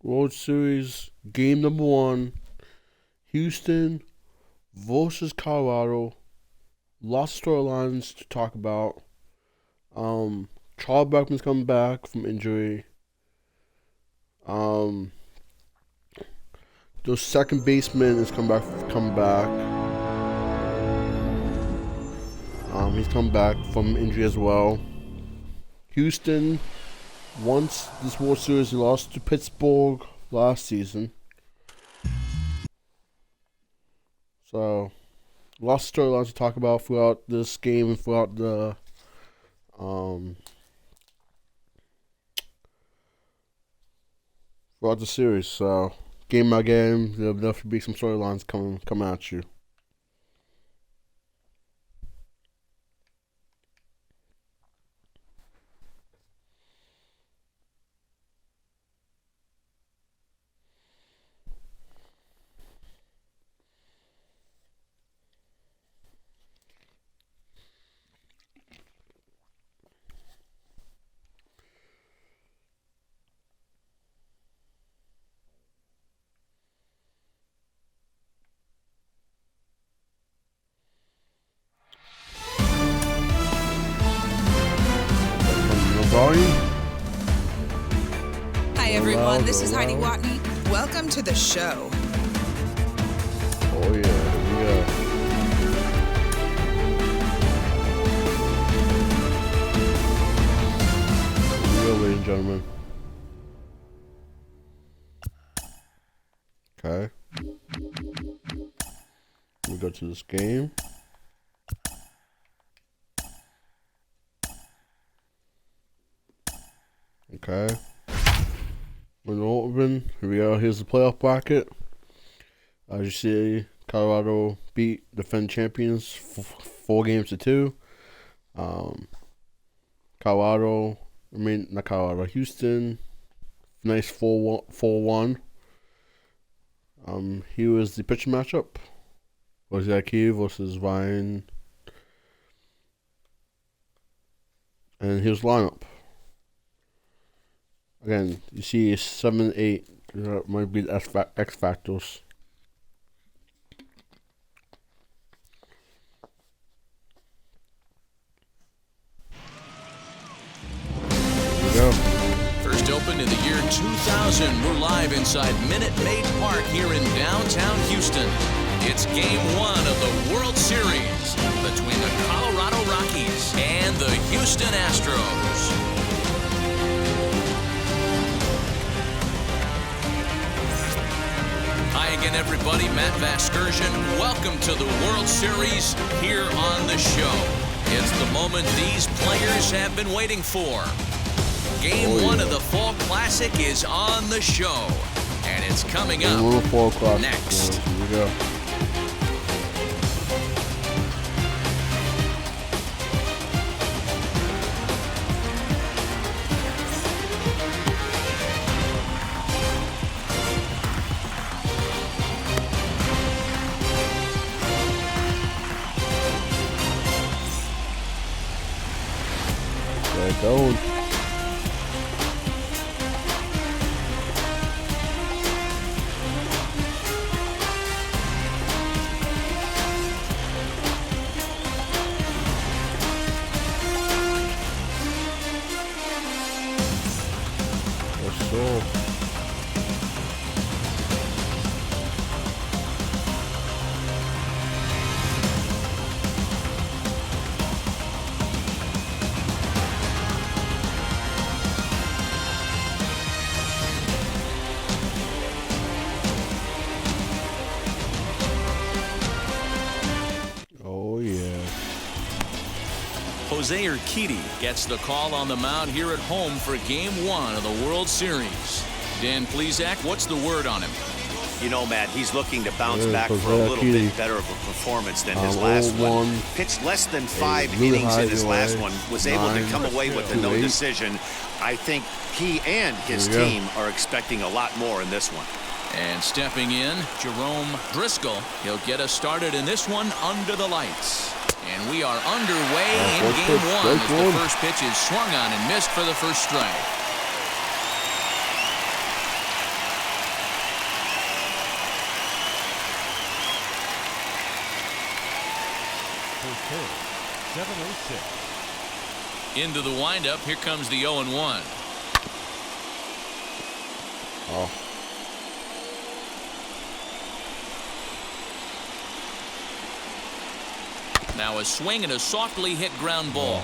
World Series game number 1. Houston versus Colorado. Lots of storylines to talk about. Charles Blackmon's coming back from injury. The second baseman is coming back. He's come back from injury as well. Houston, once this World Series, he lost to Pittsburgh last season. So, lots of storylines to talk about throughout this game and throughout the series. So, game by game, there'll definitely be some storylines coming at you. Hi everyone, this is Heidi Watney. Welcome to the show. Oh yeah. Ladies and gentlemen. Okay. We go to this game. Okay. We're open. Here we go. Here's the playoff bracket. As you see, Colorado beat defending champions 4-2. Houston, nice 4-1. Here was the pitching matchup. Ozaki versus Ryan. And here's the lineup. Again, you see 7, 8 might be the X factors. Here we go. First opened in the year 2000. We're live inside Minute Maid Park here in downtown Houston. It's game 1 of the World Series between the Colorado Rockies and the Houston Astros. Hi again, everybody. Matt Vasgersian. Welcome to the World Series here on the show. It's the moment these players have been waiting for. Game 1 of the Fall Classic is on the show, and it's coming up next. Here we go. Going. Jose Urquidy gets the call on the mound here at home for Game 1 of the World Series. Dan Plesac, what's the word on him? You know, Matt, he's looking to bounce back for a little bit better of a performance than his last one. Pitched less than 5 innings in his last one. Was able to come away with a no decision. I think he and his team are expecting a lot more in this one. And stepping in, Jerome Briscoe. He'll get us started in this one under the lights. And we are underway in Game 1 as the first pitch is swung on and missed for the first strike. 706. Into the windup. Here comes the 0-1. Oh. Now a swing and a softly hit ground ball.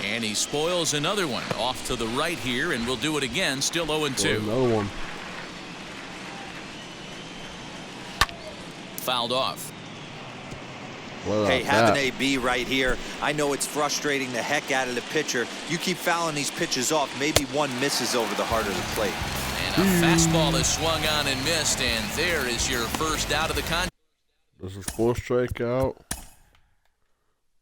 And he spoils another one off to the right here, and we'll do it again. Still 0-2. Another one. Fouled off. Hey, have an AB right here. I know it's frustrating the heck out of the pitcher. You keep fouling these pitches off. Maybe one misses over the heart of the plate. And a fastball is swung on and missed, and there is your first out of the contest. This is 4 strikeout.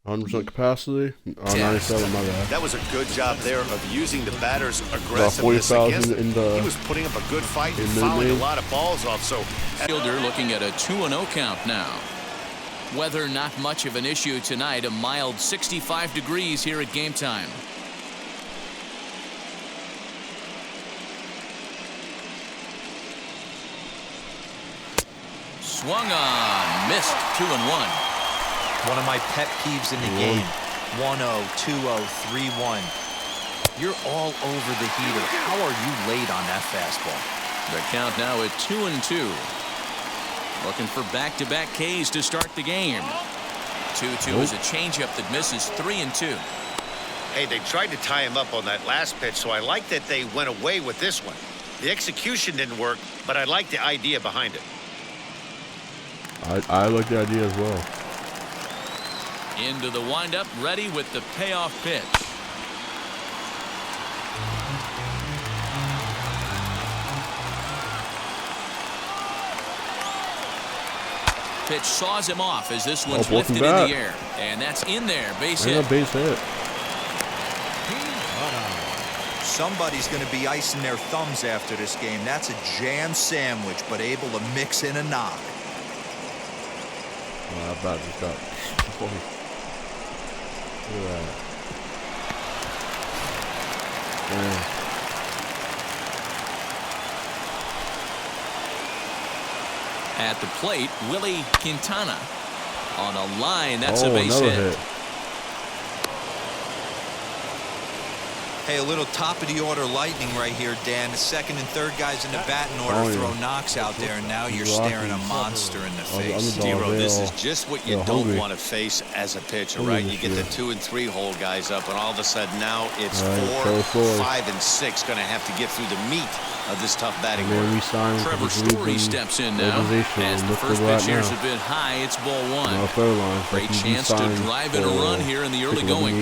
100% capacity. Oh, 97, my bad. That was a good job there of using the batter's aggressiveness against him. He was putting up a good fight and fouling a lot of balls off. So, fielder looking at a 2-0 count now. Weather not much of an issue tonight. A mild 65 degrees here at game time. Swung on, missed. 2-1. One of my pet peeves in the game. 1-0, 2-0, 3-1. You're all over the heater. How are you late on that fastball? The count now at 2-2. Looking for back-to-back Ks to start the game. 2-2 is a changeup that misses. 3-2. hey, they tried to tie him up on that last pitch, so I like that they went away with this one. The execution didn't work, but I like the idea behind it. I like the idea as well. Into the windup, ready with the payoff pitch. Pitch saws him off as this one's lifted in the air. And that's in there. Base hit. Base hit. Somebody's going to be icing their thumbs after this game. That's a jam sandwich, but able to mix in a knock. Oh, that bat just got. Look at that. Damn. At the plate, Willie Quintana on a line. That's a base hit. Hey, a little top of the order lightning right here, Dan. The second and third guys in the batting order throw knocks out there, and now you're staring a monster in the face. D-Row, this is just what you don't want to face as a pitcher, right? You get the 2 and 3 hole guys up, and all of a sudden now it's 4, 5, and 6 going to have to get through the meat of this tough batting order. Trevor Story steps in now. As the first pitch here is a bit high, it's ball one. Great chance to drive in a run here in the early going.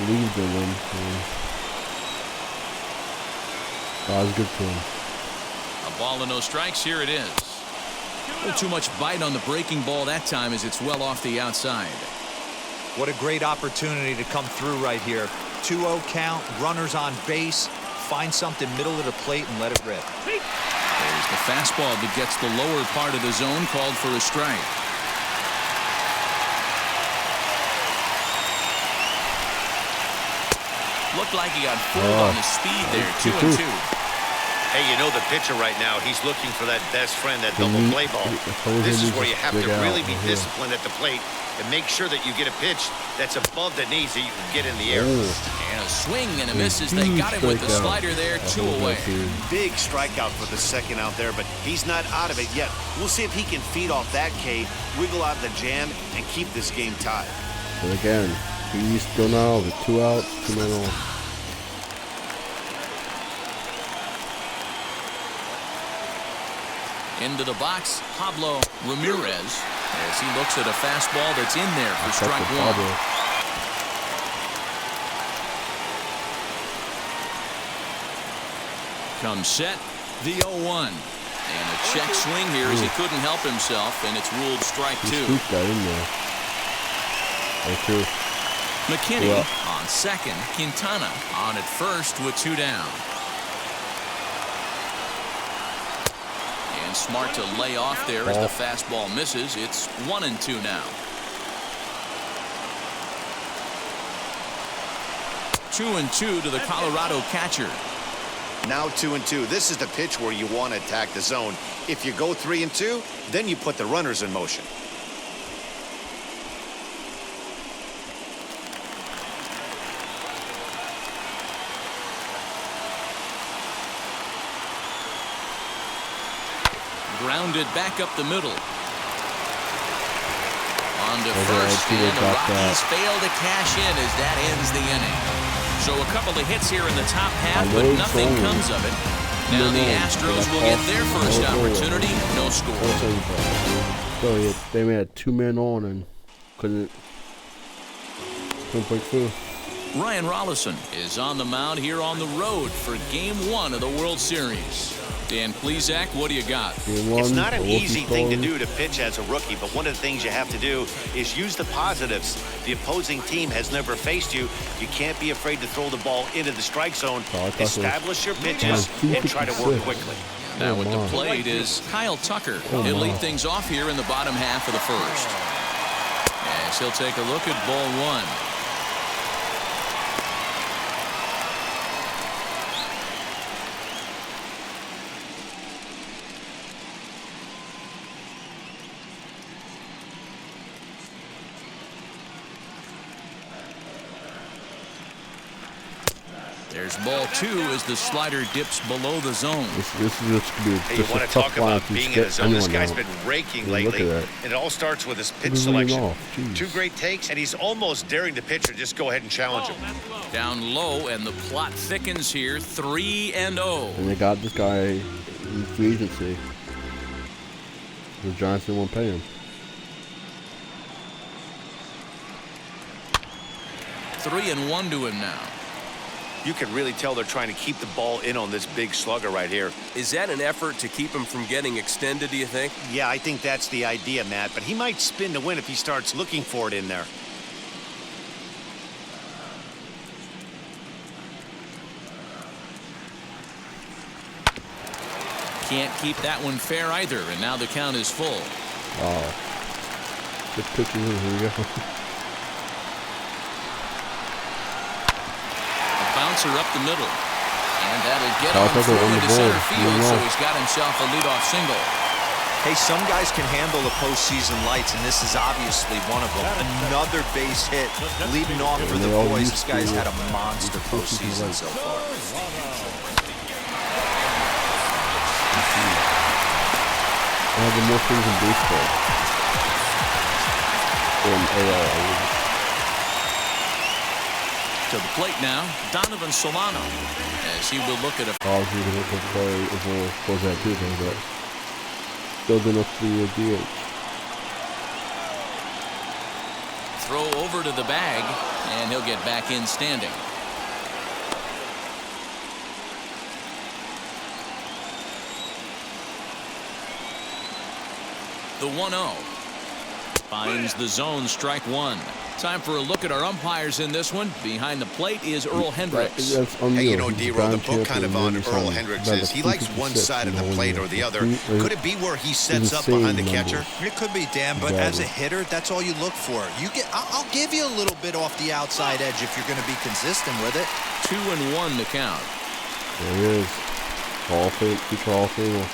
Leave them in. That was good for him. A ball and no strikes. Here it is. A little too much bite on the breaking ball that time as it's well off the outside. What a great opportunity to come through right here. 2-0 count, runners on base. Find something middle of the plate and let it rip. There's the fastball that gets the lower part of the zone, called for a strike. Looked like he got fooled on the speed there. 2-2. Hey, you know the pitcher right now, he's looking for that best friend, that double play ball. This is where you have to really be disciplined at the plate and make sure that you get a pitch that's above the knees that you can get in the air. And a swing and a miss as they got him with the slider there. 2 away. Big strikeout for the second out there, but he's not out of it yet. We'll see if he can feed off that K, wiggle out the jam, and keep this game tied. But again, he's still now with 2 outs, 2 men on. Into the box, Pablo Ramirez, as he looks at a fastball that's in there for strike one. Comes set, the 0-1. And a check swing here as he couldn't help himself, and it's ruled strike two. That in there. McKinney on second, Quintana on at first with 2 down. And smart to lay off there as the fastball misses. It's 1-2 now. 2-2 to the Colorado catcher. Now 2-2. This is the pitch where you want to attack the zone. If you go 3-2, then you put the runners in motion. Grounded back up the middle. On to first, and the Rockies fail to cash in as that ends the inning. So a couple of hits here in the top half, but nothing comes of it. Now the Astros will get their first opportunity. No score. So they had 2 men on and couldn't break through. Ryan Rollison is on the mound here on the road for Game 1 of the World Series. Dan Plesac, what do you got? It's not an easy thing to do to pitch as a rookie, but one of the things you have to do is use the positives. The opposing team has never faced you. You can't be afraid to throw the ball into the strike zone. Establish your pitches and try to work quickly. Now with the plate is Kyle Tucker. He'll lead things off here in the bottom half of the first. As he'll take a look at ball 1. There's ball 2 as the slider dips below the zone. This is just going to be you want to talk about being in a zone. This guy's been raking lately. And it all starts with his pitch selection. 2 great takes, and he's almost daring the pitcher. Just go ahead and challenge him. Down low, and the plot thickens here. 3-0. And they got this guy in free agency. The Giants didn't want to pay him. 3-1 to him now. You can really tell they're trying to keep the ball in on this big slugger right here. Is that an effort to keep him from getting extended, do you think? Yeah, I think that's the idea, Matt. But he might spin to win if he starts looking for it in there. Can't keep that one fair either, and now the count is full. Wow. Good pitching. Here we go. Bouncer up the middle, and that'll get on through into center field, so he's got himself a leadoff single. Hey, some guys can handle the postseason lights, and this is obviously one of them. Another base hit leading off for the boys. This guy's had a monster postseason so far. One of the most things in baseball. To the plate now, Donovan Solano, as he will look at a... Obviously, he look at play as well as that too, but still good enough to be a DH. Throw over to the bag, and he'll get back in standing. The 1-0. Finds the zone, strike 1. Time for a look at our umpires in this one. Behind the plate is Earl Hendricks. Hey, you know, D-Roll, the book kind of on Earl Hendricks is he likes one side of the plate or the other. Could it be where he sets up behind the catcher? It could be, Dan, but as a hitter, that's all you look for. I'll give you a little bit off the outside edge if you're going to be consistent with it. 2-1 to count. There he is. Hall of Fame, future Hall of Famer.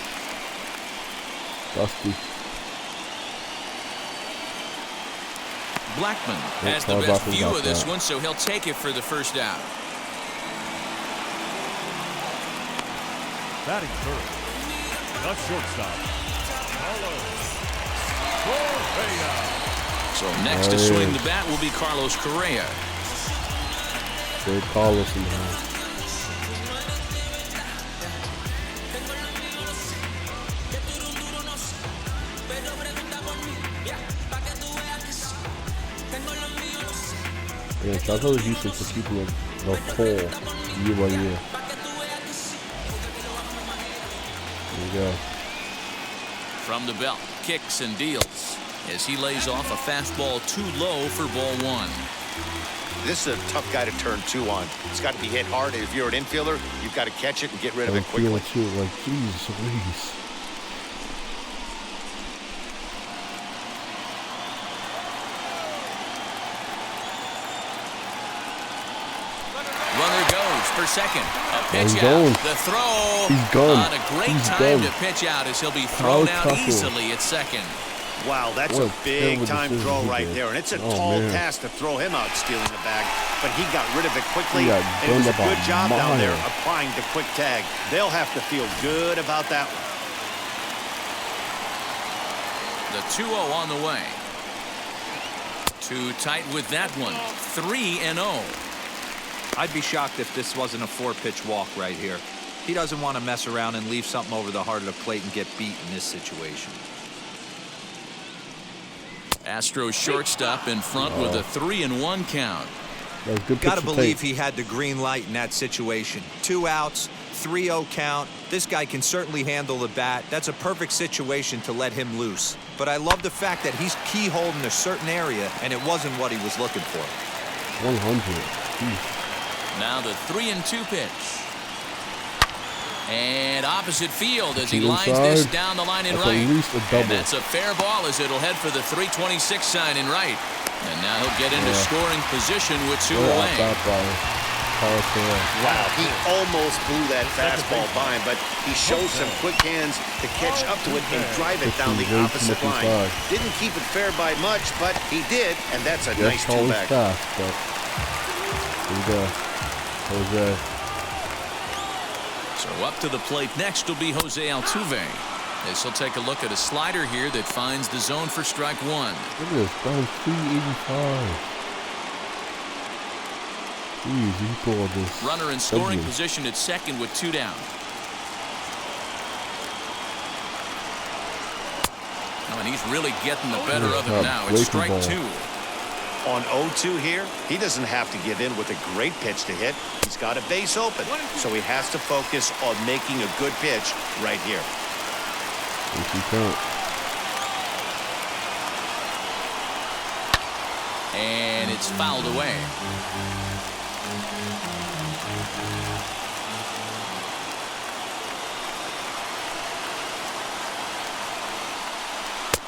Dusty. Blackmon has the best view of this one, so he'll take it for the first out. Batting first, the shortstop, Correa. So next to swing the bat will be Carlos Correa. Good Carlos in the house. Yeah, Chaco is useful for keeping the coal year by year. There you go. From the belt, kicks and deals as he lays off a fastball too low for ball 1. This is a tough guy to turn 2 on. It's got to be hit hard. If you're an infielder, you've got to catch it and get rid of it quickly. Like, Jesus, please. for second. A pitch he's out. going. The throw. He's gone. On a great time to pitch out as he'll be thrown out easily at second. Wow, that's a big-time throw right there, and it's a tall task to throw him out stealing the bag, but he got rid of it quickly, and it was a good job down there applying the quick tag. They'll have to feel good about that one. The 2-0 on the way. Too tight with that one. 3-0. I'd be shocked if this wasn't a 4-pitch walk right here. He doesn't want to mess around and leave something over the heart of the plate and get beat in this situation. Astros shortstop in front with a 3-1 count. Got to believe he had the green light in that situation. 2 outs, 3-0 count. This guy can certainly handle the bat. That's a perfect situation to let him loose. But I love the fact that he's keyholed in a certain area, and it wasn't what he was looking for. 100. Now the 3-2 pitch. And opposite field as he lines this down the line in right. And that's a fair ball as it'll head for the 326 sign in right. And now he'll get into scoring position with 2 away. Wow, he almost blew that fastball by him, but he shows some quick hands to catch up to it and drive it down the opposite line. Didn't keep it fair by much, but he did, and that's a nice two-back. So up to the plate next will be Jose Altuve. As he'll take a look at a slider here that finds the zone for strike 1. Look at this, down 385. Jeez, he pulled this. Runner in scoring position at second with 2 down. Oh, and he's really getting the better of it now. It's strike 2. On 0-2 here, he doesn't have to give in with a great pitch to hit. He's got a base open, so he has to focus on making a good pitch right here. And it's fouled away.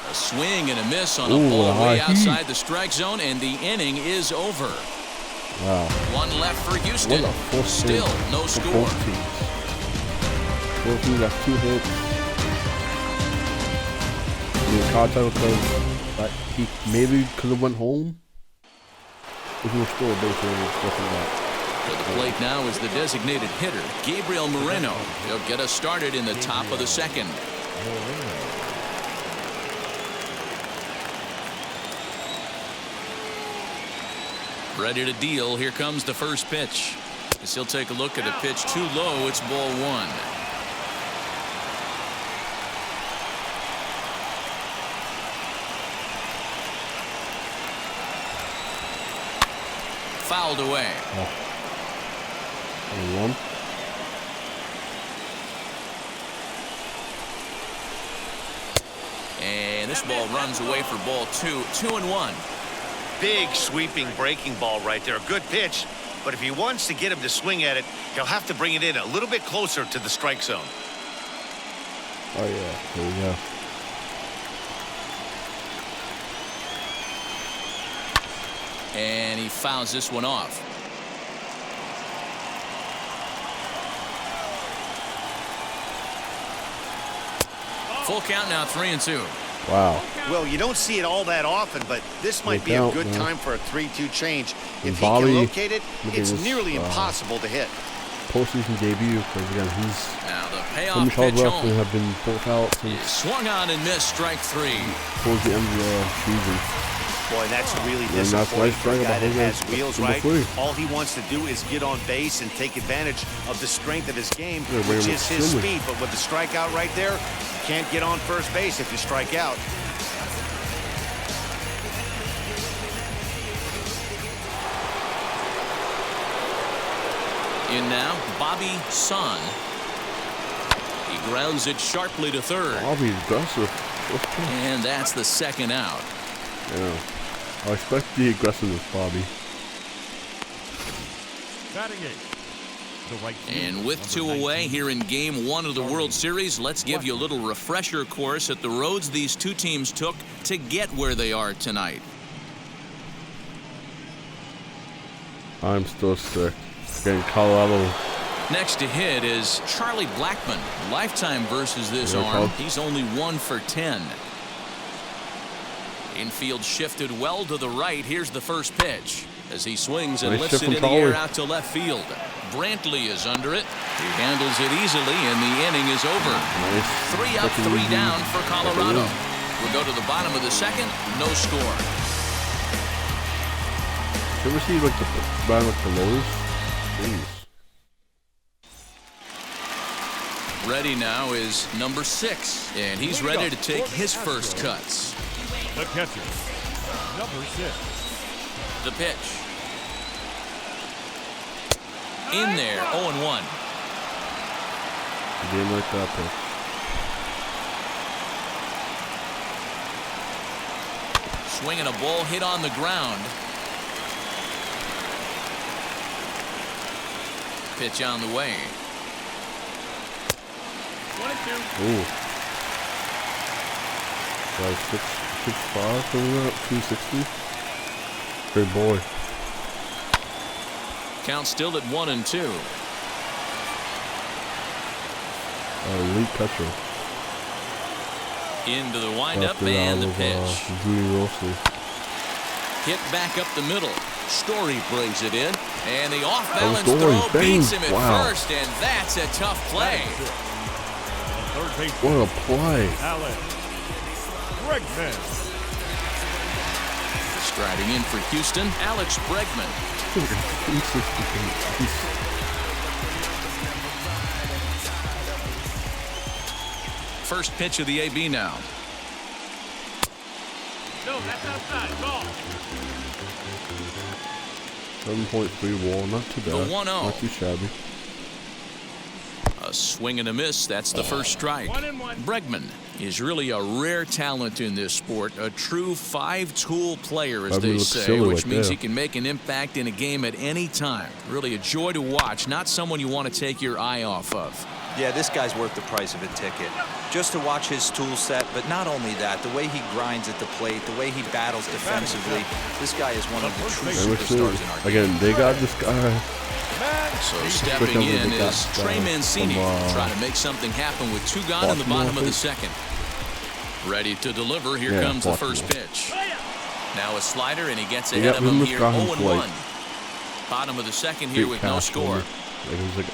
A swing and a miss on a ball way outside the strike zone, and the inning is over. Wow. 1 left for Houston. Still no score. Both teams got 2 hits. The car title because he maybe could have went home. If he was still a base runner, stuff like that. To the plate now is the designated hitter, Gabriel Moreno. He'll get us started in the top of the second. Ready to deal. Here comes the first pitch. As he'll take a look at a pitch too low. It's ball 1. Fouled away. One. And this ball runs away for ball 2. 2-1. Big sweeping breaking ball right there. A good pitch, but if he wants to get him to swing at it, he'll have to bring it in a little bit closer to the strike zone. Oh yeah, there we go. And he fouls this one off. Full count now, 3-2. Wow. Well, you don't see it all that often, but this might be a good time for a 3-2 change. If he Bobby, can locate it, it's nearly impossible to hit. Postseason debut, because again, he's now the payoff pitch home. Have been both out since swung on and missed strike 3 towards the end of the season. Boy, that's really disappointing for a guy that has wheels, right? All he wants to do is get on base and take advantage of the strength of his game, which is his speed. But with the strikeout right there, you can't get on first base if you strike out. In now, Bobby Son. He grounds it sharply to third. Bobby's aggressive. And that's the second out. Yeah. I expect the aggressiveness, Bobby. And with 2 away here in Game 1 of the World Series, let's give you a little refresher course at the roads these two teams took to get where they are tonight. I'm still sick. Again, Colorado. Next to hit is Charlie Blackmon. Lifetime versus this arm. He's only 1 for 10. Infield shifted well to the right. Here's the first pitch as he swings and lifts it in the air out to left field. Brantley is under it. He handles it easily, and the inning is over. 3 up, 3 down for Colorado. We'll go to the bottom of the second. No score. You ever see like the lows? Jeez. Ready now is number 6, and he's ready to take his first cuts. The catcher, number 6. The pitch. In there, 0-1. He didn't like that pitch. Swinging a ball hit on the ground. Pitch on the way. 1-2. Ooh. Like 6'5", something like that, 260. Great boy. Count still at 1-2. Elite catcher. Into the windup and the pitch. Hit back up the middle. Story brings it in, and the off-balance throw beats him at first, and that's a tough play. What a play! Bregman. Striding in for Houston, Alex Bregman. First pitch of the AB now. No, that's outside. Ball. 7.3 wall, not too bad. The 1-0. Not too shabby. A swing and a miss. That's the first strike. 1-1. Bregman is really a rare talent in this sport. A true 5-tool player, as they say, which means he can make an impact in a game at any time. Really a joy to watch. Not someone you want to take your eye off of. Yeah, this guy's worth the price of a ticket. Just to watch his tool set, but not only that, the way he grinds at the plate, the way he battles defensively, this guy is one of the true superstars in our game. Again, they got this guy. So stepping in is Trey Mancini, trying to make something happen with 2 gone in the bottom of the second. Ready to deliver. Here comes the first pitch. Now a slider, and he gets ahead of him here, 0-1. Bottom of the second here with no score. Like it was like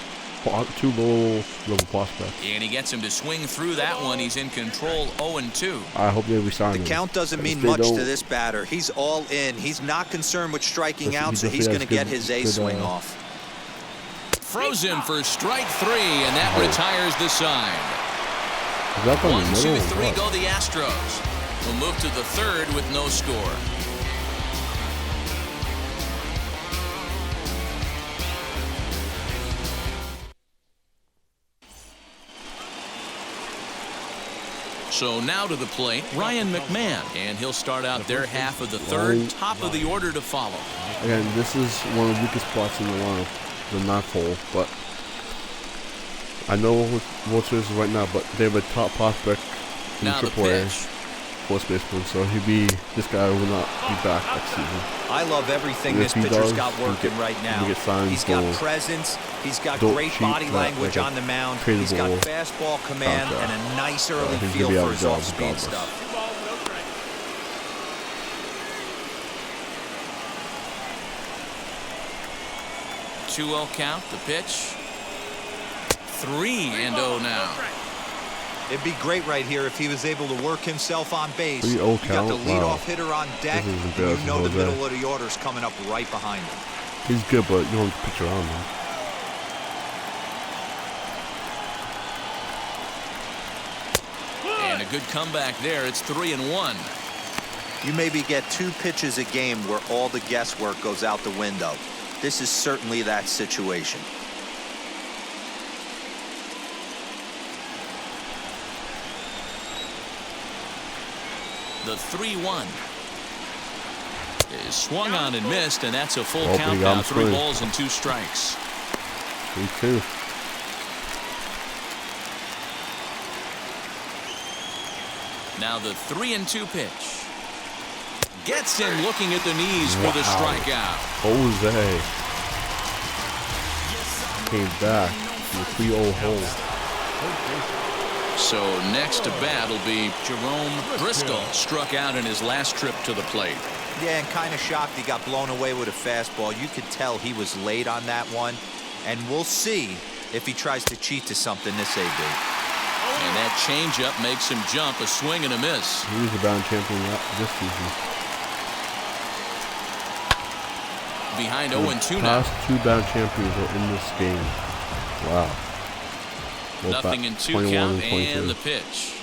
2 low prospects. And he gets him to swing through that one. He's in control, 0-2. I hope they resign him. The count doesn't mean much to this batter. He's all in. He's not concerned with striking out, so he's going to get his A swing off. Throws him for strike 3, and that retires the sign. 1, 2, 3 go the Astros. We'll move to the third with no score. So now to the plate, Ryan Mcmahon, and he'll start out their half of the third, top of the order to follow. Again, this is one of the weakest spots in the lineup, the ninth hole, but I know with World Series right now, but they have a top prospect in AAA, first baseman, so this guy will not be back next season. I love everything this pitcher's got working right now. He's got presence, he's got great body language on the mound, he's got fastball command and a nice early feel for his off-speed stuff. 2-0 count, the pitch. 3-0 now. It'd be great right here if he was able to work himself on base. 3-0 you got count. the leadoff hitter on deck, and you know the Jose. middle of the order's coming up right behind him. He's good, but you don't pitch around him. And a good comeback there. It's 3-1. You maybe get 2 pitches a game where all the guesswork goes out the window. This is certainly that situation. The 3-1 is swung on and missed, and that's a full count now. 3 balls and 2 strikes. 3-2. Now the 3-2 pitch. Gets him looking at the knees for the strikeout. Jose. came back to a 3-0 hole. So next to bat will be Jerome Briscoe, struck out in his last trip to the plate. Yeah, and kind of shocked he got blown away with a fastball. You could tell he was late on that one. And we'll see if he tries to cheat to something this AB. And that changeup makes him jump, a swing and a miss. He was a batting champion this season. Behind 0-2 now. Past 2 batting champions are in this game. Wow. Nothing in 2 count and the pitch.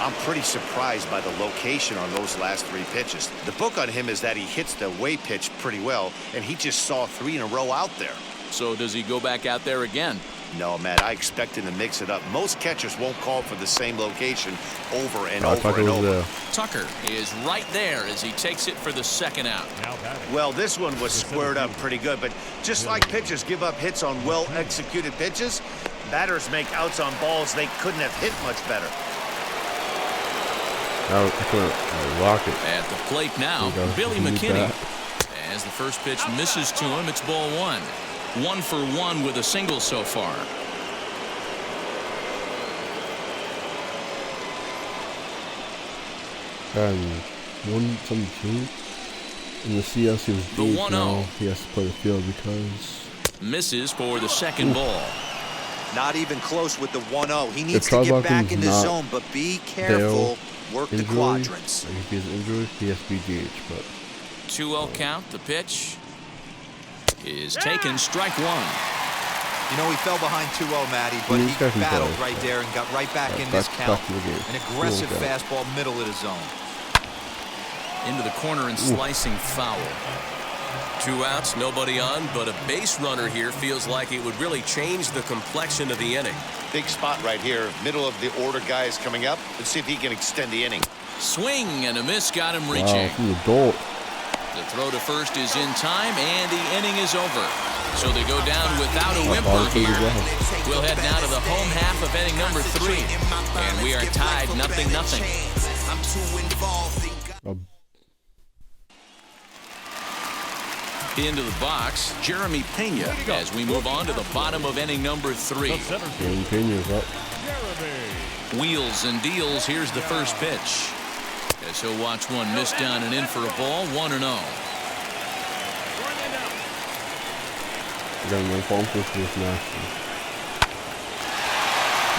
I'm pretty surprised by the location on those last 3 pitches. The book on him is that he hits the away pitch pretty well, and he just saw 3 in a row out there. So does he go back out there again? No, Matt, I expect him to mix it up. Most catchers won't call for the same location over and over and over. Tucker is right there as he takes it for the second out. Well, this one was squared up pretty good, but just like pitchers give up hits on well-executed pitches, batters make outs on balls they couldn't have hit much better. Rocket. At the plate now, Billy McKinney. As the first pitch misses to him, it's ball 1. 1 for 1 with a single so far. And 117 in the CS he was the 1-0. Now he has to play the field because misses for the second ball. Not even close with the 1-0. He needs to get back in the zone, but be careful. Work the quadrants. Like if he's injured, he has to be DH. But 2-0 count. The pitch is taken. Strike 1. You know, he fell behind 2-0, Matty, but he battled right there and got right back in this count. An aggressive fastball, middle of the zone. Into the corner and slicing foul. 2 outs, nobody on, but a base runner here feels like it would really change the complexion of the inning. Big spot right here. Middle of the order guy is coming up. Let's see if he can extend the inning. Swing and a miss got him reaching. Wow, the throw to first is in time, and the inning is over. So they go down without a whimper here. We'll head now to the home half of inning number 3, and we are tied 0-0. Into the box, Jeremy Pena, as we move on to the bottom of inning number 3. Pena's up. Wheels and deals. Here's the first pitch. As he'll watch one miss down and in for a ball. 1-0.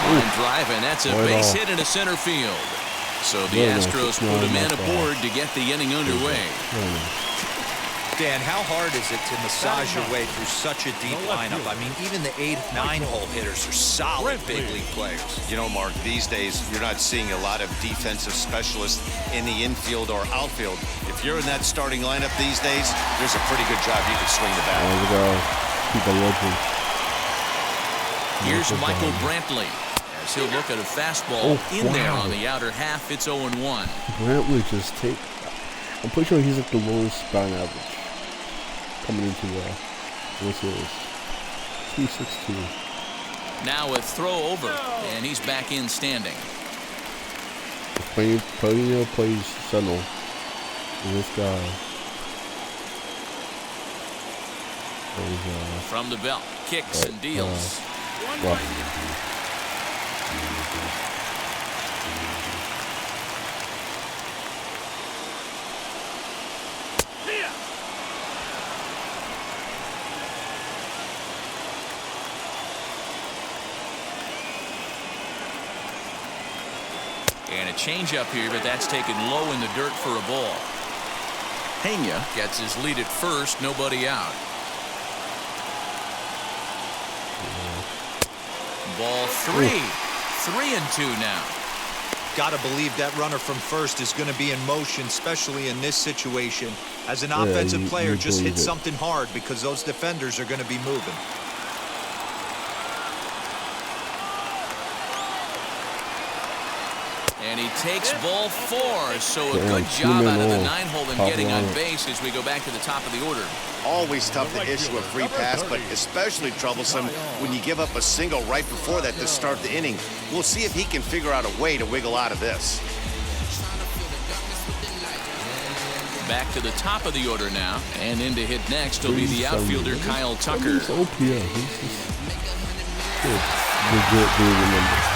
Line drive, and that's a base hit into center field. So the Astros put a man aboard to get the inning underway. Dan, how hard is it to massage your way through such a deep lineup? I mean, even the 8-9 hole hitters are solid big league players. You know, Mark, these days you're not seeing a lot of defensive specialists in the infield or outfield. If you're in that starting lineup these days, there's a pretty good job you can swing the bat. Here's Michael Brantley. As he'll look at a fastball there on the outer half. It's 0-1. Brantley just take. I'm pretty sure he's like the lowest batting average coming into the series. 262. Now a throw over, and he's back in standing. Pena plays center. And this guy. From the belt, kicks and deals. And a changeup here, but that's taken low in the dirt for a ball. Pena gets his lead at first, nobody out. Ball 3. 3-2 now. Got to believe that runner from first is going to be in motion, especially in this situation. As an offensive player, just hit something hard because those defenders are going to be moving. And he takes ball 4, so a good job out of the 9-hole and getting on base as we go back to the top of the order. Always tough to issue a free pass, but especially troublesome when you give up a single right before that to start the inning. We'll see if he can figure out a way to wiggle out of this. Back to the top of the order now, and in to hit next will be the outfielder Kyle Tucker. He's OPS. He's just legit doing the numbers.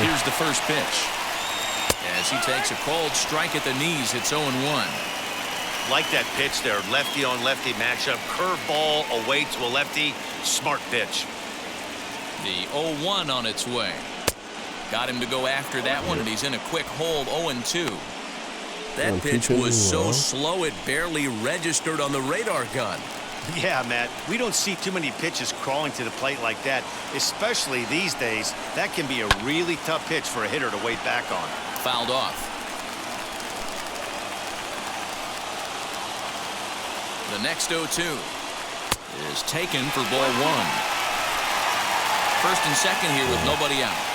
Here's the first pitch. As he takes a cold strike at the knees, it's 0-1. Like that pitch there, lefty on lefty matchup, curveball away to a lefty, smart pitch. The 0-1 on its way. Got him to go after that one, and he's in a quick hold. 0-2. That pitch was so slow it barely registered on the radar gun. Yeah, Matt, we don't see too many pitches crawling to the plate like that, especially these days. That can be a really tough pitch for a hitter to wait back on. Fouled off. The next 0-2 is taken for ball one. First and second here with nobody out.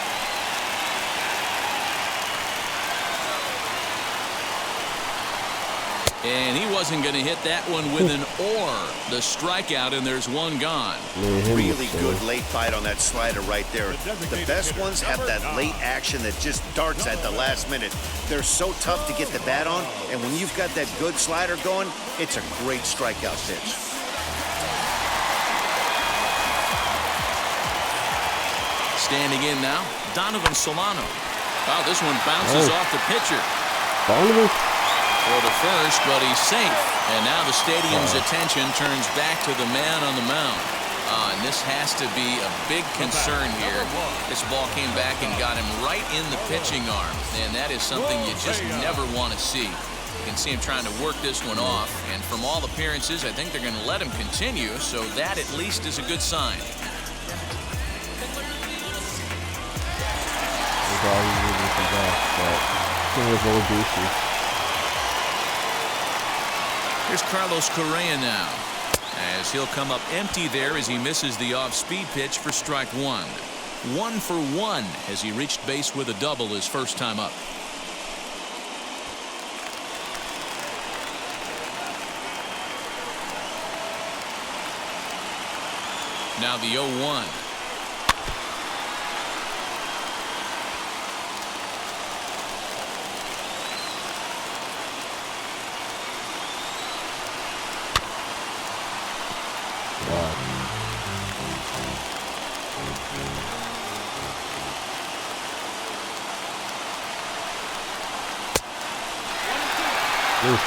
And he wasn't going to hit that one with an or. The strikeout, and there's one gone. Really good late bite on that slider right there. The best ones have that late action that just darts at the last minute. They're so tough to get the bat on, and when you've got that good slider going, it's a great strikeout pitch. Standing in now, Donovan Solano. Oh, this one bounces off the pitcher. Donovan? For the first, but he's safe. And now the stadium's attention turns back to the man on the mound. And this has to be a big concern here. This ball came back and got him right in the pitching arm. And that is something you just never want to see. You can see him trying to work this one off. And from all appearances, I think they're going to let him continue. So that at least is a good sign. Here's Carlos Correa now, as he'll come up empty there as he misses the off-speed pitch for strike one. 1 for 1 as he reached base with a double his first time up. Now the 0-1.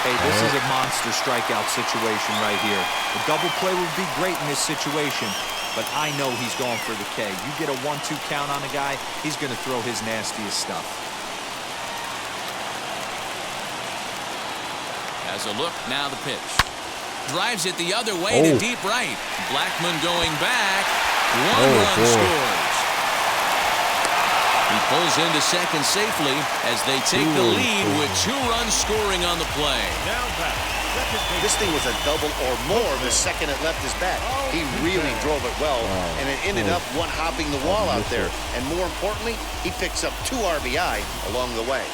Hey, this is a monster strikeout situation right here. A double play would be great in this situation, but I know he's going for the K. You get a 1-2 count on a guy, he's going to throw his nastiest stuff. As a look, now the pitch. Drives it the other way to deep right. Blackmon going back. One run scores. He pulls into second safely as they take the lead with 2 runs scoring on the play. This thing was a double or more the second it left his bat. He really drove it well, and it ended up one-hopping the wall out there. And more importantly, he picks up 2 RBI along the way.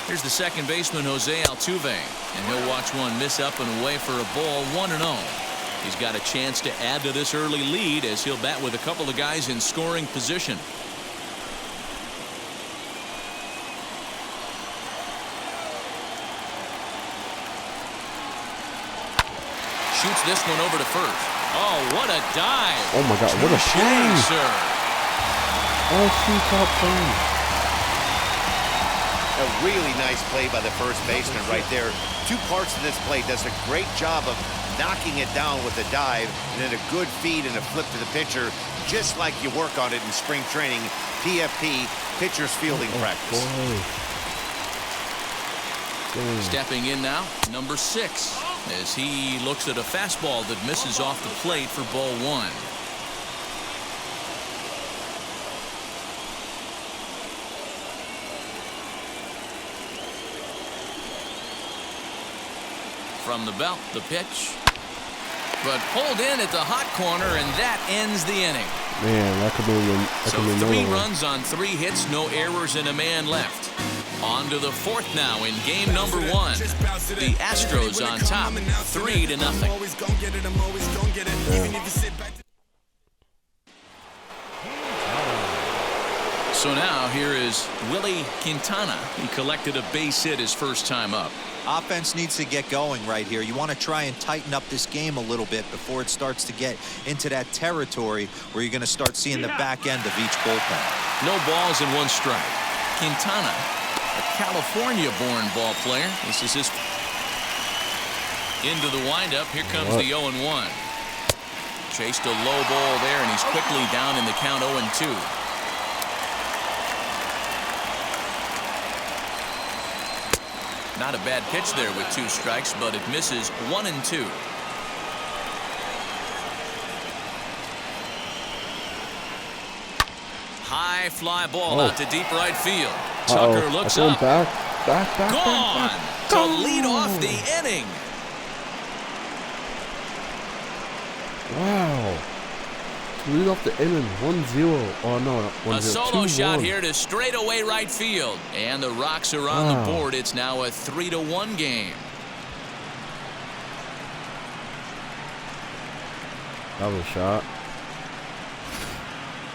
Here's the second baseman, Jose Altuve, and he'll watch one miss up and away for a ball, 1-0. He's got a chance to add to this early lead as he'll bat with a couple of guys in scoring position. Shoots this one over to first. Oh, what a dive. Oh, my God. What a play, sir. Oh, shoot, top play. A really nice play by the first baseman right there. 2 parts of this play. Does a great job of knocking it down with a dive, and then a good feed and a flip to the pitcher, just like you work on it in spring training. PFP, pitcher's fielding practice. Stepping in now, number 6, as he looks at a fastball that misses off the plate for ball 1. From the belt, the pitch. But pulled in at the hot corner, and that ends the inning. Man, that could be So 3 runs on 3 hits, no errors, and a man left. On to the 4th now in game number 1. The Astros on top, 3-0. So now here is Willie Quintana. He collected a base hit his first time up. Offense needs to get going right here. You want to try and tighten up this game a little bit before it starts to get into that territory where you're going to start seeing the back end of each bullpen. No balls and 1 strike. Quintana, a California-born ball player. This is his into the windup. Here comes the 0-1. Chased a low ball there, and he's quickly down in the count 0-2. Not a bad pitch there with 2 strikes, but it misses 1-2. High fly ball out to deep right field. Tucker looks up. Back. Gone to lead off the inning. Wow. To lead off the inning, 1-0. Oh, no. 1-0. A solo shot here to straightaway right field. And the Rocks are on the board. It's now a 3-1 game. That was a shot.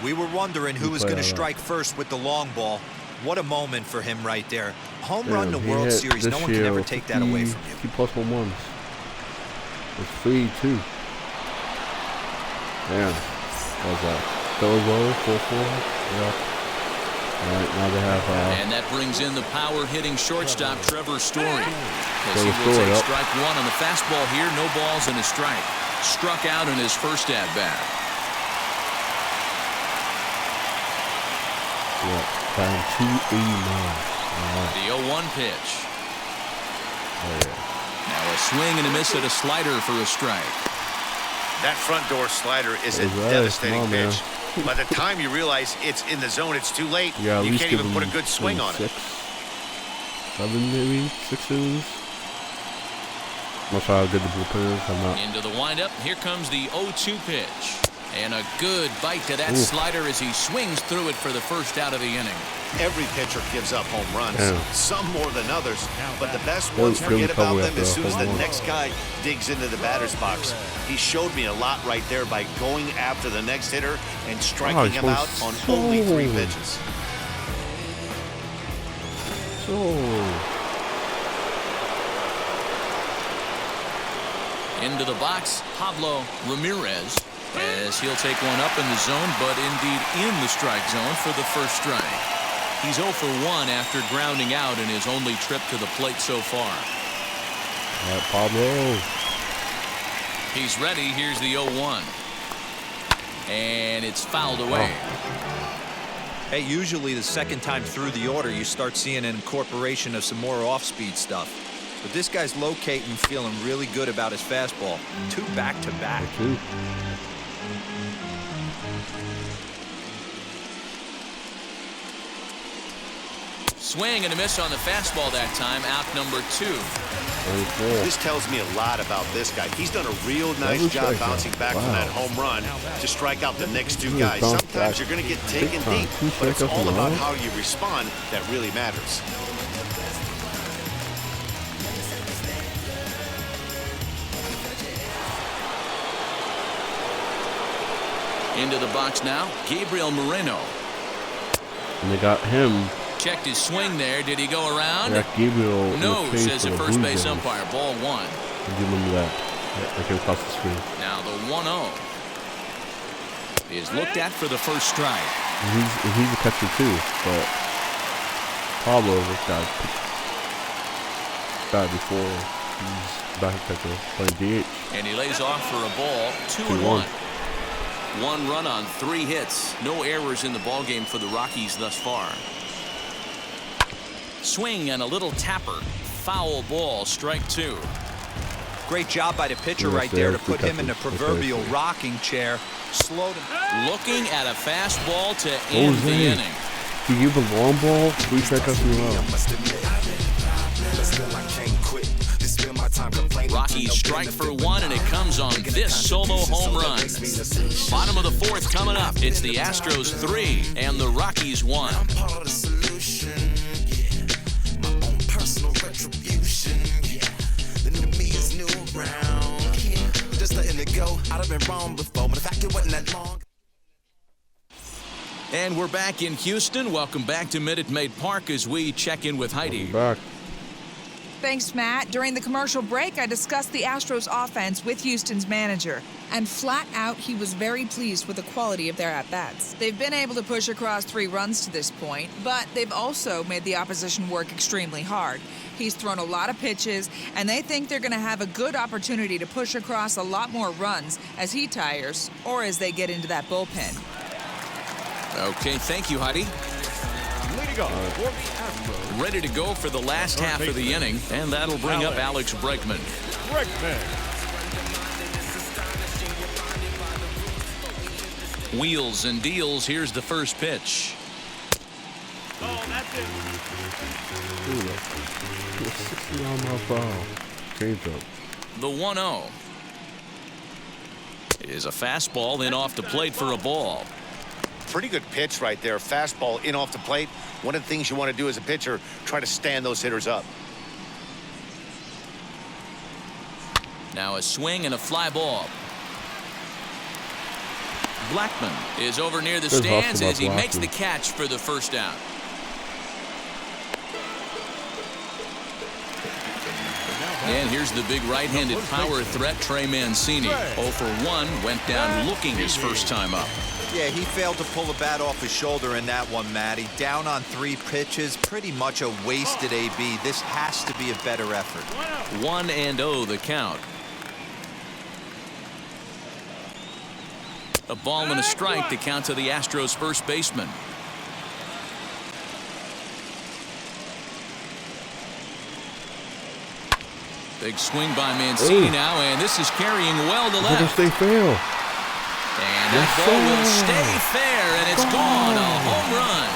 We were wondering who was going to strike first with the long ball. What a moment for him right there. Home run in the World Series. No one can ever take that away from you. 50+ home runs. It's free, too. Damn. What was that? Third row, 4-4. Yeah. All right, now they have. And that brings in the power-hitting shortstop, Trevor Story. As he will take strike 1 on the fastball here. No balls and a strike. Struck out in his first at-bat. Yeah, down 289. Right. The 0-1 pitch. Oh, yeah. Now a swing and a miss at a slider for a strike. That front door slider is a devastating pitch. By the time you realize it's in the zone, it's too late. Yeah, you can't even put a good swing on it. 7 maybe, 6 innings. I'm not sure how good the bullpen is. I'm not. Into the windup. Here comes the 0-2 pitch. And a good bite to that slider as he swings through it for the first out of the inning. Every pitcher gives up home runs, some more than others, but the best ones forget about them as soon as the next guy digs into the batter's box. He showed me a lot right there by going after the next hitter and striking him out on only 3 pitches. Into the box, Pablo Ramirez, as he'll take one up in the zone, but indeed in the strike zone for the first strike. He's 0 for 1 after grounding out in his only trip to the plate so far. All right, Pablo. He's ready. Here's the 0-1. And it's fouled away. Hey, usually the second time through the order, you start seeing an incorporation of some more off-speed stuff. But this guy's locating, feeling really good about his fastball. 2 back-to-back. Swing and a miss on the fastball that time. Out number 2. This tells me a lot about this guy. He's done a real nice job bouncing back from that home run to strike out the next 2 guys. Sometimes you're going to get taken deep, but it's all about how you respond that really matters. Into the box now, Gabriel Moreno. And they got him. Checked his swing there. Did he go around? Yeah, Gabriel. No, says the first base umpire. Ball 1. Give him that. I can cross the screen. Now the 1-0 is looked at for the first strike. He's a catcher too, but Pablo was guy before he's back catcher playing DH. And he lays off for a ball. 2-1. 1 run on 3 hits. No errors in the ballgame for the Rockies thus far. Swing and a little tapper. Foul ball, strike 2. Great job by the pitcher right there to put him in the proverbial rocking chair. Slowed him. Looking at a fastball to end the inning. Do you give a long ball? 3 strikeouts in a row. Rockies strike for 1, and it comes on this solo home run. Bottom of the fourth coming up. It's the Astros 3 and the Rockies 1. And we're back in Houston. Welcome back to Minute Maid Park as we check in with Heidi. Back. Thanks, Matt. During the commercial break, I discussed the Astros offense with Houston's manager. And flat out, he was very pleased with the quality of their at-bats. They've been able to push across 3 runs to this point, but they've also made the opposition work extremely hard. He's thrown a lot of pitches, and they think they're going to have a good opportunity to push across a lot more runs as he tires or as they get into that bullpen. Okay, thank you, Heidi. Leading off for the Astros. Ready to go for the last half of the inning, and that'll bring up Alex Bregman. Bregman. Wheels and deals. Here's the first pitch. Oh, that's it. Ooh, that's 60-mile foul. Change up. The 1-0 is a fastball in off the plate for a ball. Pretty good pitch right there. Fastball in off the plate. One of the things you want to do as a pitcher, try to stand those hitters up. Now a swing and a fly ball. Blackmon is over near the stands as he makes the catch for the first down. And here's the big right-handed power threat, Trey Mancini. 0 for 1, went down looking his first time up. Yeah, he failed to pull the bat off his shoulder in that one, Matty. Down on 3 pitches, pretty much a wasted AB. This has to be a better effort. 1-0 the count. A ball and a strike to count to the Astros first baseman. Big swing by Mancini now, and this is carrying well to left. Stay fair. And that ball will stay fair, and it's gone. A home run.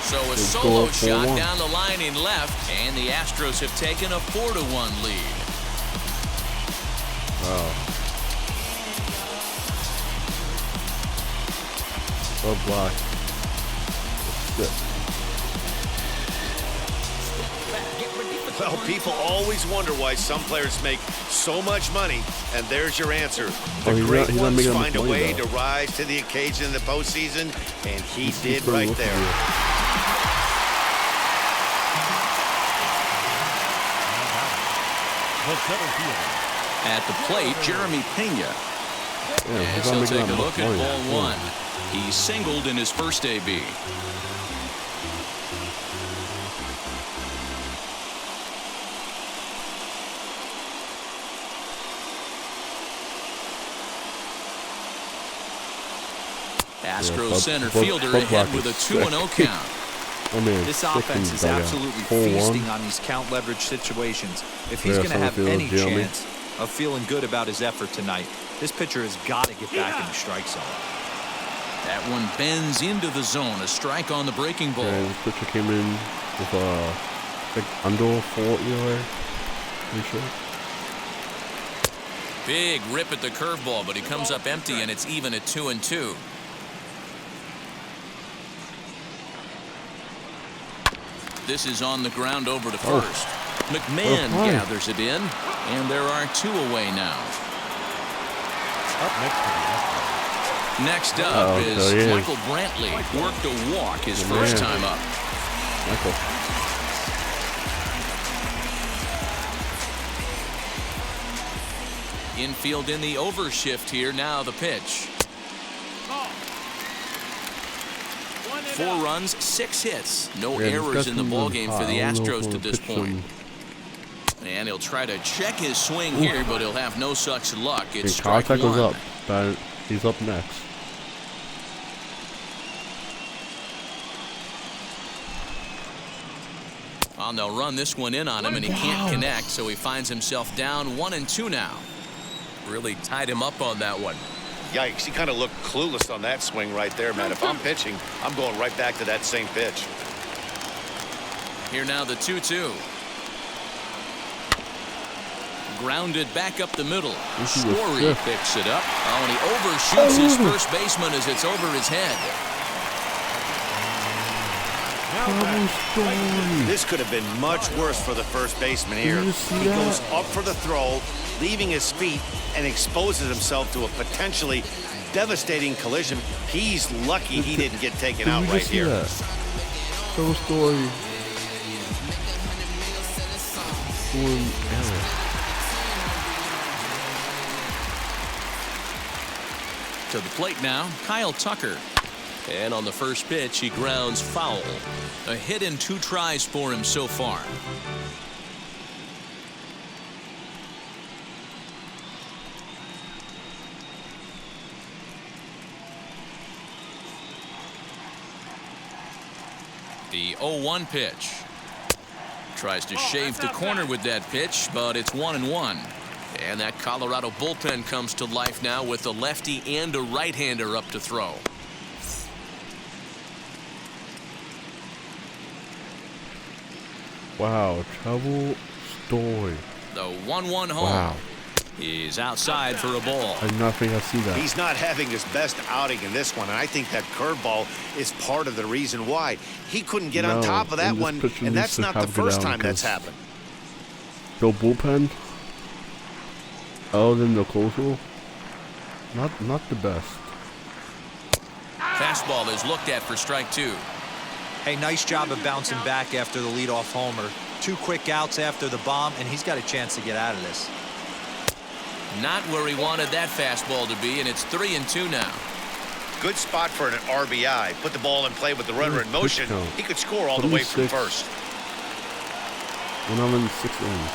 So a solo shot down the line in left, and the Astros have taken a 4-1 lead. Wow. Oh, black. Well, people always wonder why some players make so much money, and there's your answer. The great ones find a way to rise to the occasion in the postseason, and he did right there. At the plate, Jeremy Pena. As he'll take a look at ball 1. He singled in his first AB. Astros center fielder ahead with a 2-0 count. This offense is absolutely feasting on these count leverage situations. If he's going to have any chance of feeling good about his effort tonight, this pitcher has got to get back in the strike zone. That one bends into the zone. A strike on the breaking ball. Yeah, this pitcher came in with like under 4 ERA. Pretty sure. Big rip at the curveball, but he comes up empty, and it's even at 2-2. This is on the ground over to first. McMahon gathers it in, and there are 2 away now. Next up is Michael Brantley. Worked a walk his first time up. Michael. Infield in the overshift here. Now the pitch. 4 runs, 6 hits. No errors in the ballgame for the Astros to this point. And he'll try to check his swing here, but he'll have no such luck. It's strike 1. Goes up, but he's up next. And they'll run this one in on him, and he can't connect, so he finds himself down 1-2 now. Really tied him up on that one. Yikes, he kind of looked clueless on that swing right there, man. If I'm pitching, I'm going right back to that same pitch. Here now the 2-2. Grounded back up the middle. Story picks it up. Oh, and he overshoots his first baseman as it's over his head. This could have been much worse for the first baseman here. He goes up for the throw, leaving his feet, and exposes himself to a potentially devastating collision. He's lucky he didn't get taken out right here. Total story. To the plate now, Kyle Tucker. And on the first pitch, he grounds foul. A hit and 2 tries for him so far. The 0-1 pitch. Tries to shave the corner with that pitch, but it's 1-1. And that Colorado bullpen comes to life now with a lefty and a right-hander up to throw. Wow, trouble story. The 1-1 home. Wow. He's outside for a ball. I did not think I'd see that. He's not having his best outing in this one, and I think that curveball is part of the reason why. He couldn't get on top of that one, and that's not the first time that's happened. No bullpen. Other than the closer, not the best. Fastball is looked at for strike 2. Hey, nice job of bouncing back after the leadoff homer. 2 quick outs after the bomb, and he's got a chance to get out of this. Not where he wanted that fastball to be, and it's 3-2 now. Good spot for an RBI. Put the ball in play with the runner in motion. He could score all the way from first. When I'm in 6 innings.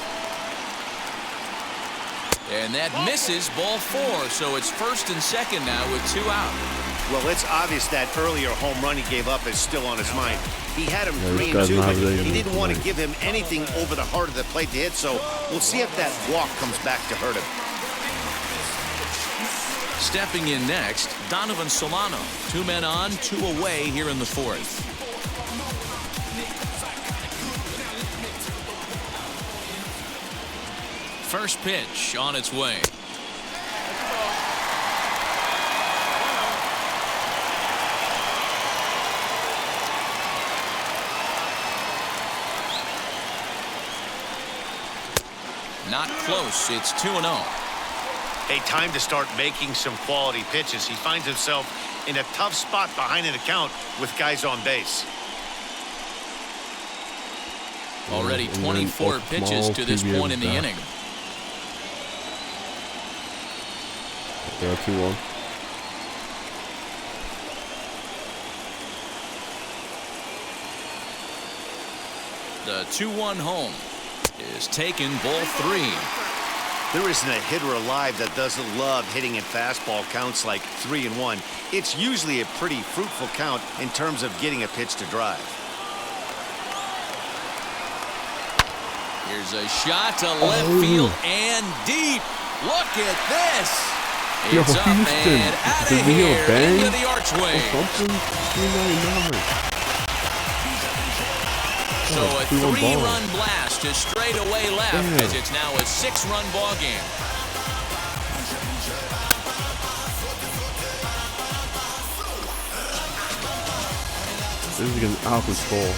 And that misses, ball 4, so it's first and second now with 2 out. Well, it's obvious that earlier home run he gave up is still on his mind. He had him 3-2, but he didn't want to give him anything over the heart of the plate to hit, so we'll see if that walk comes back to hurt him. Stepping in next, Donovan Solano. 2 men on, 2 away here in the 4th. First pitch on its way. Not close. It's 2-0. Hey, time to start making some quality pitches. He finds himself in a tough spot behind an account with guys on base. Already 24 pitches to this point in the inning. Yeah, 2-1. The 2-1 home is taken, ball 3. There isn't a hitter alive that doesn't love hitting at fastball counts like 3-1. It's usually a pretty fruitful count in terms of getting a pitch to drive. Here's a shot to left field and deep. Look at this. It's up and out of here into the archway. So a 3-run blast to straightaway left as it's now a 6-run ball game. This is getting out of control.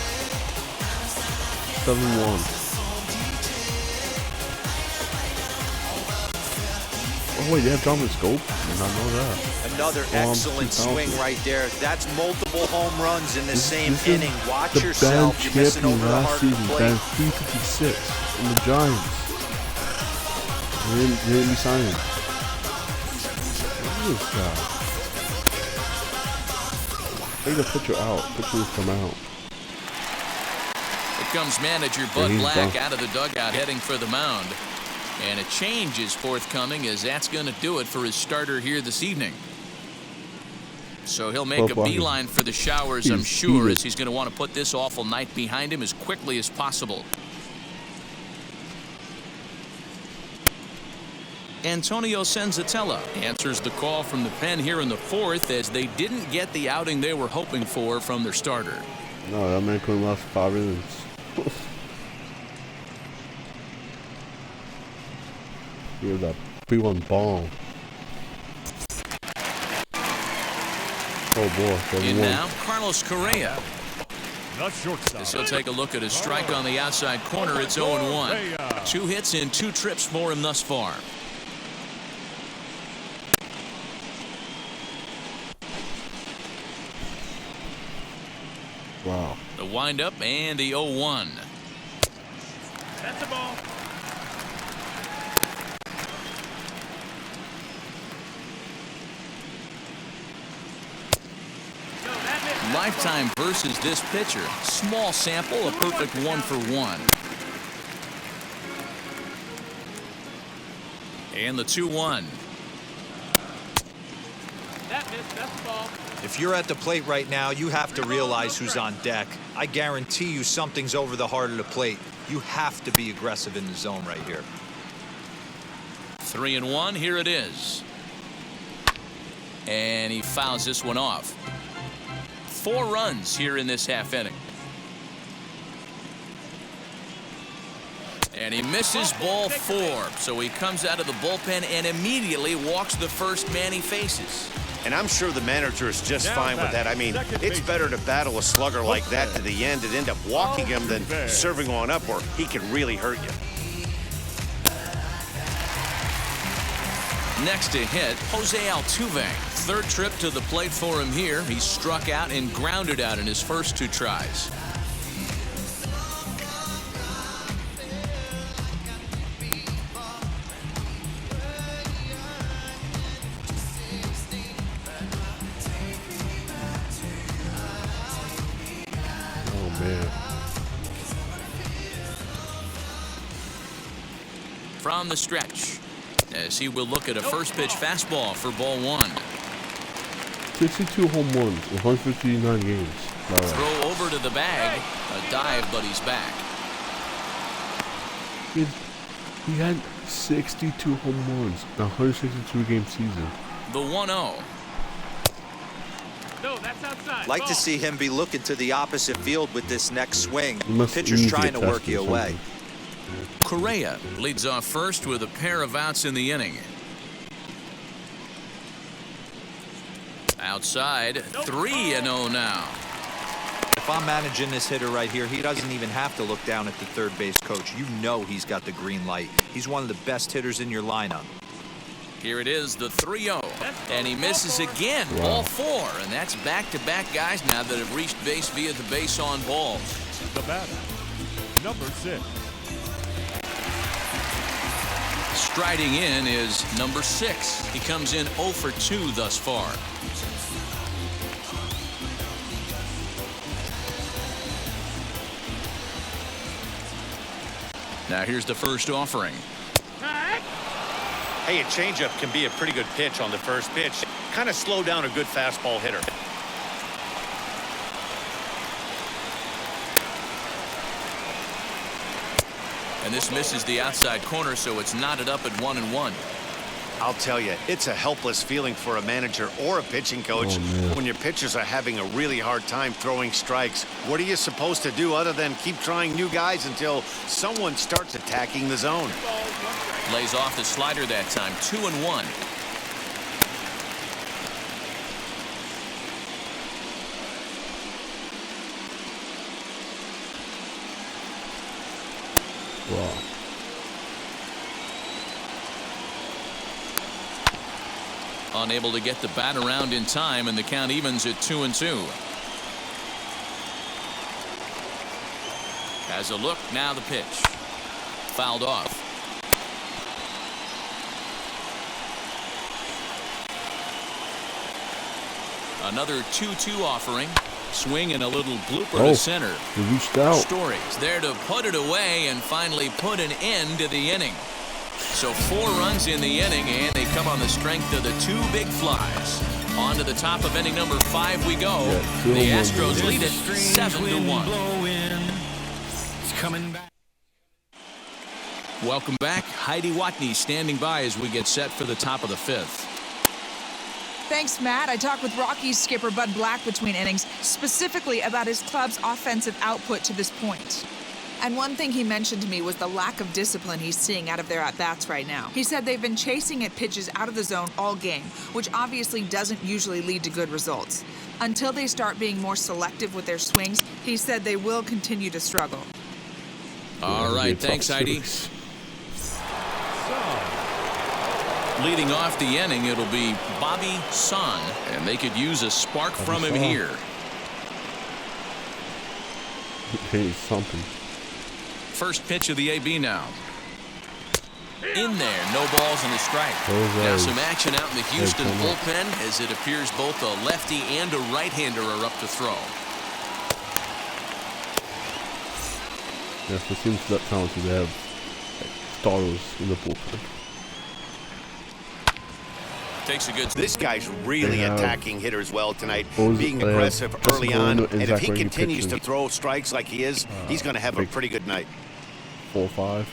7-1. Oh wait, they have Donovan Scope? I did not know that. Another excellent swing right there. That's multiple home runs in the same inning. Watch yourself. You're missing over the heart of the plate. Band 356 in the Giants. They didn't sign him. Look at this guy. Take the pitcher out. Pitchers come out. Here comes manager Bud Black out of the dugout heading for the mound. And a change is forthcoming as that's going to do it for his starter here this evening. So he'll make a beeline for the showers, I'm sure, as he's going to want to put this awful night behind him as quickly as possible. Antonio Senzatella answers the call from the pen here in the 4th as they didn't get the outing they were hoping for from their starter. No, that man couldn't last 5 innings. Here's a P1 bomb. Oh boy. In now, Carlos Correa. Not shortstop. As he'll take a look at his strike on the outside corner. It's 0-1. 2 hits in 2 trips for him thus far. Wow. The windup and the 0-1. That's the ball. Lifetime versus this pitcher. Small sample, a perfect 1-for-1. And the 2-1. That missed. That's the ball. If you're at the plate right now, you have to realize who's on deck. I guarantee you something's over the heart of the plate. You have to be aggressive in the zone right here. 3-1. Here it is. And he fouls this one off. 4 runs here in this half inning. And he misses ball 4. So he comes out of the bullpen and immediately walks the first man he faces. And I'm sure the manager is just fine with that. I mean, it's better to battle a slugger like that to the end and end up walking him than serving one up where he can really hurt you. Next to hit, Jose Altuve. 3rd trip to the plate for him here. He struck out and grounded out in his first 2 tries. Oh man. From the stretch, as he will look at a first pitch fastball for ball 1. 62 home runs in 159 games. Throw over to the bag. A dive, but he's back. He had 62 home runs in a 162 game season. The 1-0. No, that's outside. Like to see him be looking to the opposite field with this next swing. must Pitcher's need trying to to work test you or away. Correa leads off first with a pair of outs in the inning. Outside, 3-0 now. If I'm managing this hitter right here, he doesn't even have to look down at the third base coach. You know he's got the green light. He's one of the best hitters in your lineup. Here it is, the 3-0. And he misses again, ball 4. And that's back-to-back guys now that have reached base via the base on balls. The batter, number 6. Striding in is number 6. He comes in 0 for 2 thus far. Now here's the first offering. Hey, a changeup can be a pretty good pitch on the first pitch. Kind of slow down a good fastball hitter. And this misses the outside corner, so it's knotted up at 1-1. I'll tell you, it's a helpless feeling for a manager or a pitching coach when your pitchers are having a really hard time throwing strikes. What are you supposed to do other than keep trying new guys until someone starts attacking the zone? Lays off the slider that time, 2-1. Wow. Unable to get the bat around in time, and the count evens at 2-2. Has a look, now the pitch. Fouled off. Another 2-2 offering. Swing and a little blooper to center. He reached out. Stories there to put it away and finally put an end to the inning. So 4 runs in the inning, and they come on the strength of the 2 big flies. On to the top of inning number 5 we go. The Astros lead it 7-1. Welcome back. Heidi Watney standing by as we get set for the top of the 5th. Thanks, Matt. I talked with Rockies skipper Bud Black between innings, specifically about his club's offensive output to this point. And one thing he mentioned to me was the lack of discipline he's seeing out of their at-bats right now. He said they've been chasing at pitches out of the zone all game, which obviously doesn't usually lead to good results. Until they start being more selective with their swings, he said they will continue to struggle. All right, thanks, Heidi. Leading off the inning, it'll be Bobby Son, and they could use a spark from him here. Hey, something. First pitch of the AB now. In there, no balls and a strike. Now some action out in the Houston bullpen as it appears both a lefty and a right-hander are up to throw. Yes, it seems that talented. They have stars in the bullpen. Takes a good. This guy's really attacking hitters well tonight, being aggressive early on, and if he continues to throw strikes like he is, he's going to have a pretty good night. 4-5.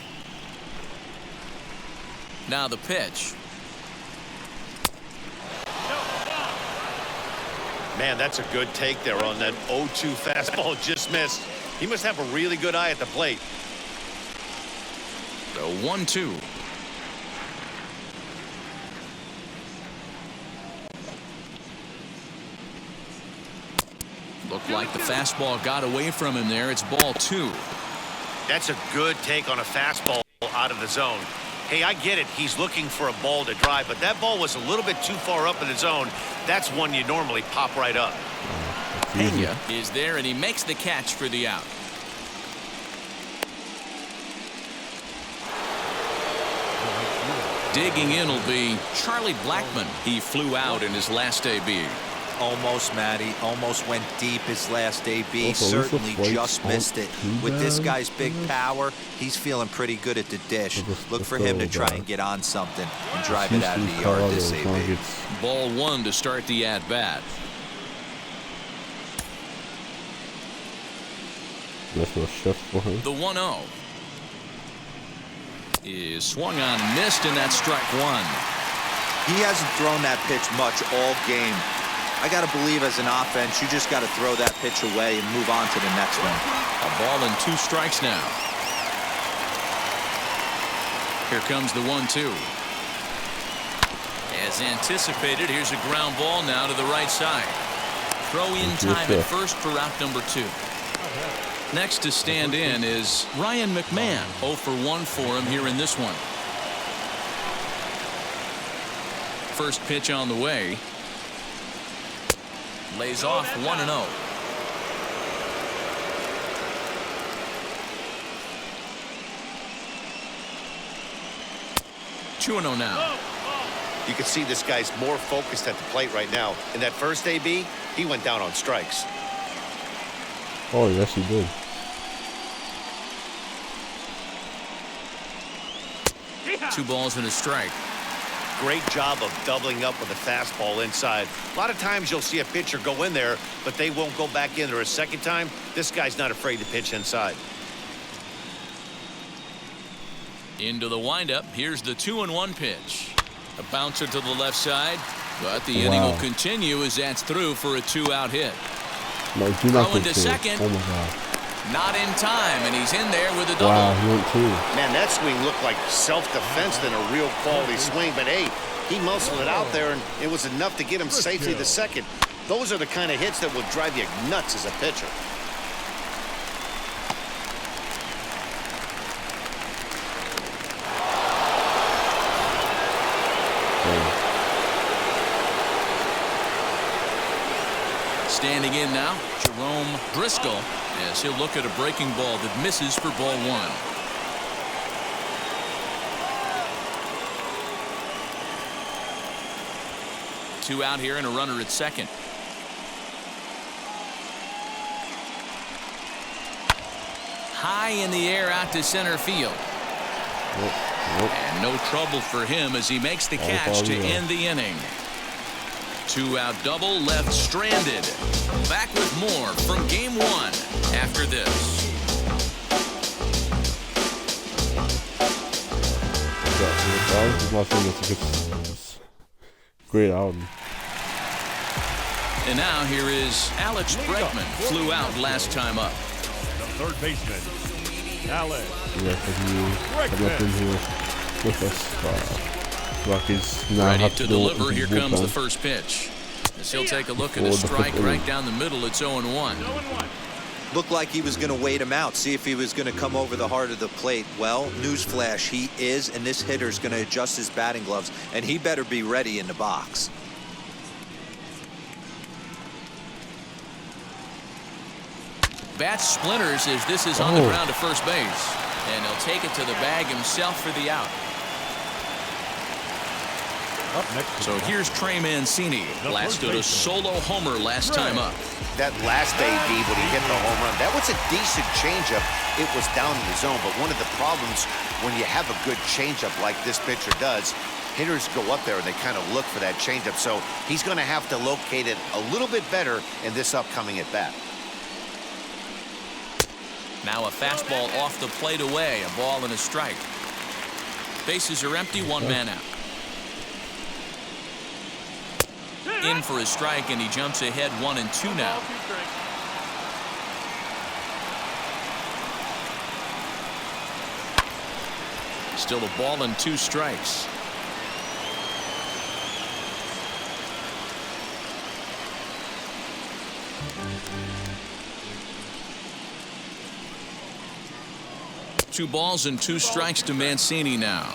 Now the pitch. Man, that's a good take there on that 0-2 fastball. Just missed. He must have a really good eye at the plate. The 1-2. Looked like the fastball got away from him there. It's ball 2. That's a good take on a fastball out of the zone. Hey, I get it. He's looking for a ball to drive, but that ball was a little bit too far up in the zone. That's one you normally pop right up. Pena is there, and he makes the catch for the out. Digging in will be Charlie Blackmon. He flew out in his last AB. Almost, Matty. Almost went deep his last AB. Certainly just missed it. With this guy's big power, he's feeling pretty good at the dish. Look for him to try and get on something and drive it out of the yard this AB. Ball 1 to start the at-bat. The 1-0 is swung on and missed, and that's strike 1. He hasn't thrown that pitch much all game. I got to believe as an offense, you just got to throw that pitch away and move on to the next one. A ball and 2 strikes now. Here comes the 1-2. As anticipated, here's a ground ball now to the right side. Throw in time at first for out number 2. Next to stand in is Ryan McMahon. 0 for 1 for him here in this one. First pitch on the way. Lays off 1-0. Now. You can see this guy's more focused at the plate right now. In that first AB, he went down on strikes. Oh, yes, he did. Two balls and a strike. Great job of doubling up with a fastball inside. A lot of times you'll see a pitcher go in there, but they won't go back in there a second time. This guy's not afraid to pitch inside. Into the windup. Here's the 2-1 pitch. A bouncer to the left side, but the inning will continue as that's through for a 2-out hit. No, do not Throw into second. Oh my God. Not in time, and he's in there with a double. Wow, he went 2. Man, that swing looked like self-defense than a real quality swing, but hey, he muscled it out there, and it was enough to get him safely to second. Those are the kind of hits that will drive you nuts as a pitcher. Standing in now, Jerome Briscoe, as he'll look at a breaking ball that misses for ball 1. Two out here and a runner at second. High in the air out to center field. And no trouble for him as he makes the catch to end the inning. 2-out double left stranded. Back with more from game 1 after this. Great album. And now here is Alex Bregman. Flew out last time up. The third baseman, Alley. Yeah, because he come up in here with us. Rockies now Ready have to go deliver. into Here comes the bullpen. first pitch. As he'll take a look at For a the strike fifth right inning. down the middle. It's 0-1. 0-1. Looked like he was going to wait him out, see if he was going to come over the heart of the plate. Well, newsflash, he is, and this hitter's going to adjust his batting gloves, and he better be ready in the box. Bat splinters as this is on the ground to first base. And he'll take it to the bag himself for the out. Up next. So here's Trey Mancini. Blasted a solo homer last time up. That last day, D, when he hit the home run, that was a decent changeup. It was down in the zone, but one of the problems when you have a good changeup like this pitcher does, hitters go up there and they kind of look for that changeup. So he's going to have to locate it a little bit better in this upcoming at bat. Now a fastball off the plate away. A ball and a strike. Bases are empty. One man out. In for a strike, and he jumps ahead 1-2 now. Still a ball and 2 strikes. Two balls and 2 strikes to Mancini now.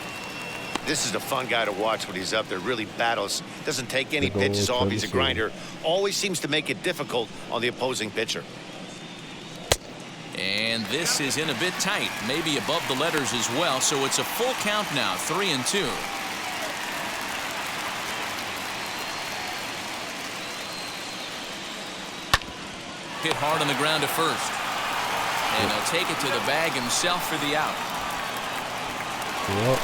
This is a fun guy to watch when he's up there. Really battles. Doesn't take any pitches off. He's a grinder. Always seems to make it difficult on the opposing pitcher. And this is in a bit tight. Maybe above the letters as well. So it's a full count now. 3-2. Hit hard on the ground to first. And he'll take it to the bag himself for the out. Yep.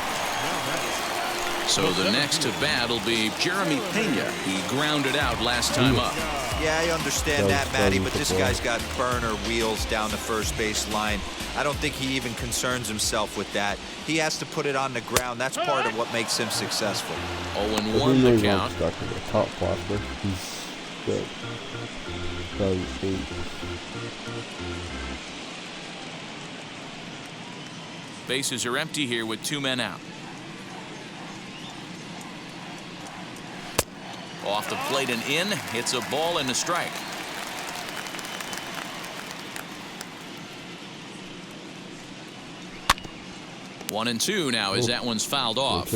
So the next to bat will be Jeremy Pena. He grounded out last time up. Yeah, I understand that, Matty, but this guy's got burner wheels down the first base line. I don't think he even concerns himself with that. He has to put it on the ground. That's part of what makes him successful. 0-1 the count. Stuck in the top prospect. He's good. Bases are empty here with 2 men out. Off the plate and in. It's a ball and a strike. One and two now as that one's fouled off.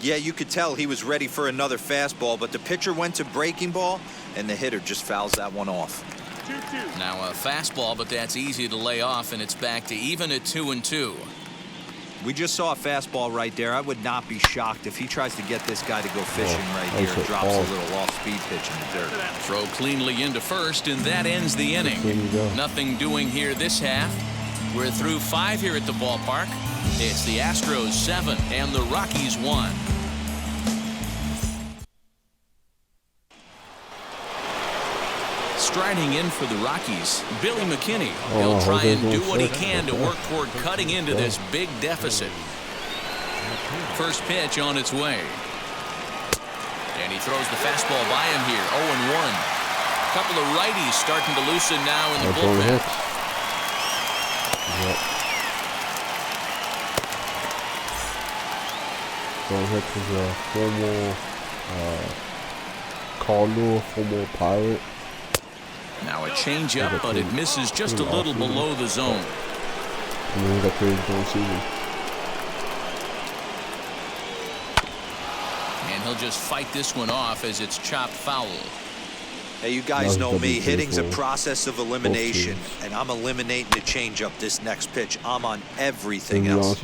Yeah, you could tell he was ready for another fastball, but the pitcher went to breaking ball, and the hitter just fouls that one off. 2-2. Now a fastball, but that's easy to lay off, and it's back to even at 2-2. We just saw a fastball right there. I would not be shocked if he tries to get this guy to go fishing right here and drops a little off-speed pitch in the dirt. Throw cleanly into first, and that ends the inning. Nothing doing here this half. We're through 5 here at the ballpark. It's the Astros 7 and the Rockies 1. Striding in for the Rockies, Billy McKinney. He'll try and do what he can to work toward cutting into this big deficit. First pitch on its way. And he throws the fastball by him here. 0-1. A couple of righties starting to loosen now in the bullpen. Yep. John Hicks is a former Cardinal, former Pirate. Now a changeup, but it misses just a little below the zone. And then he got traded for the season. And he'll just fight this one off as it's chopped foul. Hey, you guys know me. Hitting's a process of elimination, and I'm eliminating the changeup this next pitch. I'm on everything else.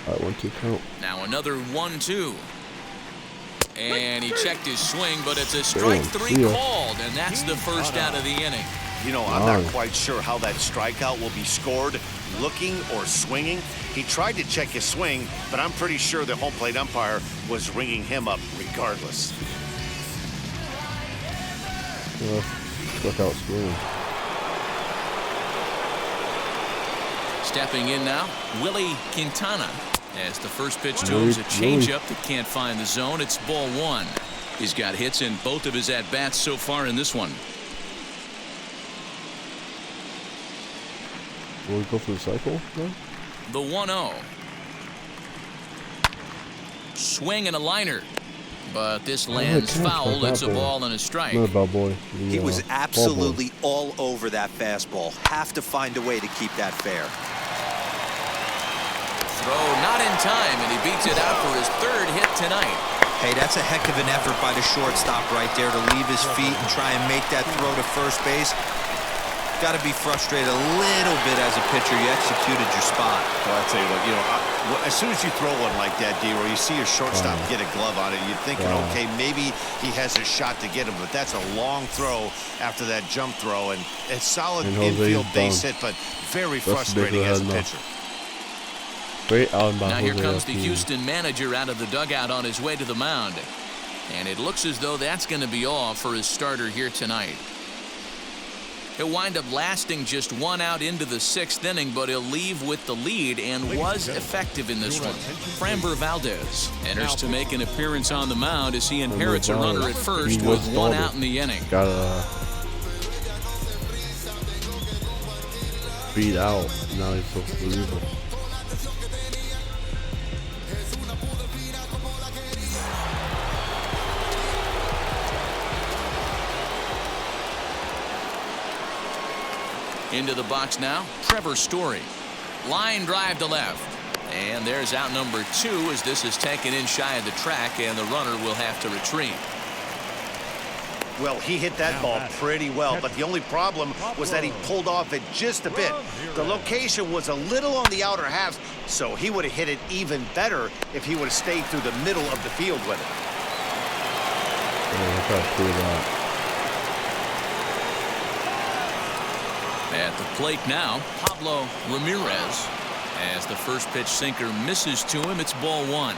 Alright, 1-2 count. Now another 1-2. And he checked his swing, but it's a strike 3 called, and that's the first out of the inning. You know, I'm not quite sure how that strikeout will be scored, looking or swinging. He tried to check his swing, but I'm pretty sure the home plate umpire was ringing him up regardless. Strikeout swing. Stepping in now, Willie Quintana. As the first pitch to him is a changeup that can't find the zone. It's ball 1. He's got hits in both of his at-bats so far in this one. Will we go for the cycle? No? The 1-0. Swing and a liner. But this lands foul. It's a ball and a strike. Not a ball boy. He was absolutely all over that fastball. Have to find a way to keep that fair. Throw not in time, and he beats it out for his third hit tonight. Hey, that's a heck of an effort by the shortstop right there to leave his feet and try and make that throw to first base. Got to be frustrated a little bit as a pitcher. You executed your spot. Well, I'll tell you what, as soon as you throw one like that, D, or you see a shortstop get a glove on it, you're thinking, okay, maybe he has a shot to get him, but that's a long throw after that jump throw, and a solid infield base hit, but very frustrating as a pitcher. Great out by now here comes the Houston manager out of the dugout on his way to the mound. And it looks as though that's going to be all for his starter here tonight. He'll wind up lasting just 1 out into the 6th inning, but he'll leave with the lead and was effective in this one. Framber Valdez enters to make an appearance on the mound as he inherits a runner at first with 1 out in the inning. Got beat out. Now he's so believer. Into the box now, Trevor Story. Line drive to left. And there's out number 2 as this is taken in shy of the track, and the runner will have to retreat. Well, he hit that ball pretty well, but the only problem was that he pulled off it just a bit. The location was a little on the outer half, so he would have hit it even better if he would have stayed through the middle of the field with it. Yeah, at the plate now, Pablo Ramirez. As the first pitch sinker misses to him, it's ball 1.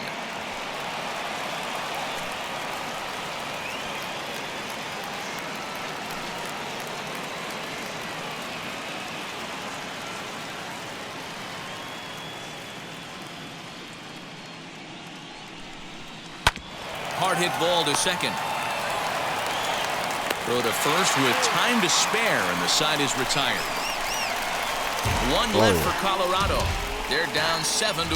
Hard hit ball to second. Throw to first with time to spare, and the side is retired. 1 left for Colorado. They're down 7-1.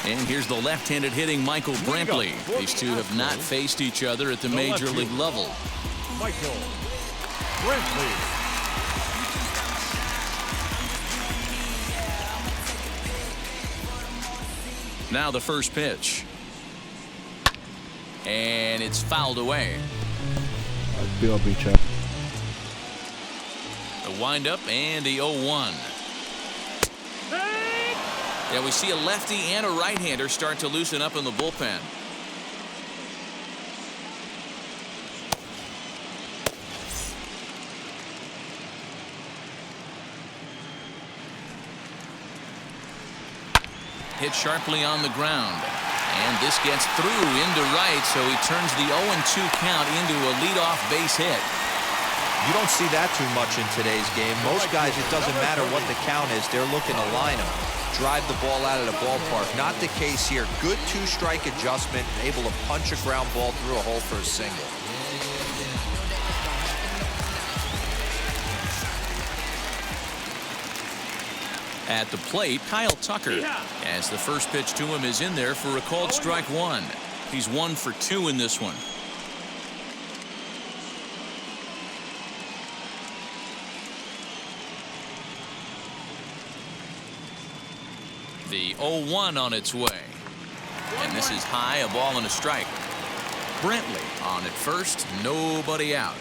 And here's the left-handed hitting Michael Brantley. These two have not faced each other at the major league level. Michael Brantley. Now the first pitch. And it's fouled away. BLB check. The windup and the 0-1. Yeah, we see a lefty and a right-hander start to loosen up in the bullpen. Hit sharply on the ground. And this gets through into right, so he turns the 0-2 count into a leadoff base hit. You don't see that too much in today's game. Most guys, it doesn't matter what the count is. They're looking to line them, drive the ball out of the ballpark. Not the case here. Good 2-strike adjustment, able to punch a ground ball through a hole for a single. At the plate, Kyle Tucker, as the first pitch to him is in there for a called strike 1. He's 1 for 2 in this one. The 0-1 on its way. And this is high, a ball and a strike. Brantley on at first, nobody out.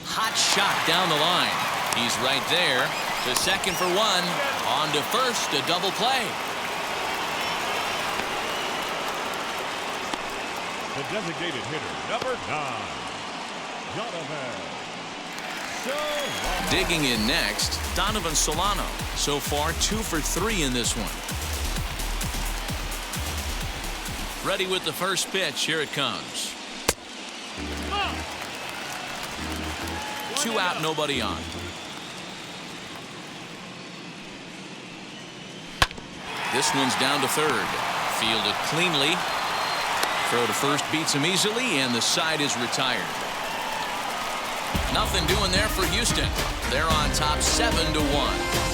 Hot shot down the line. He's right there. To second for 1. On to first, a double play. The designated hitter, number 9, Donovan Solano. Digging in next, Donovan Solano. So far, 2 for 3 in this one. Ready with the first pitch. Here it comes. 2 out, nobody on. This one's down to third. Fielded cleanly. Throw to first beats him easily, and the side is retired. Nothing doing there for Houston. They're on top 7-1.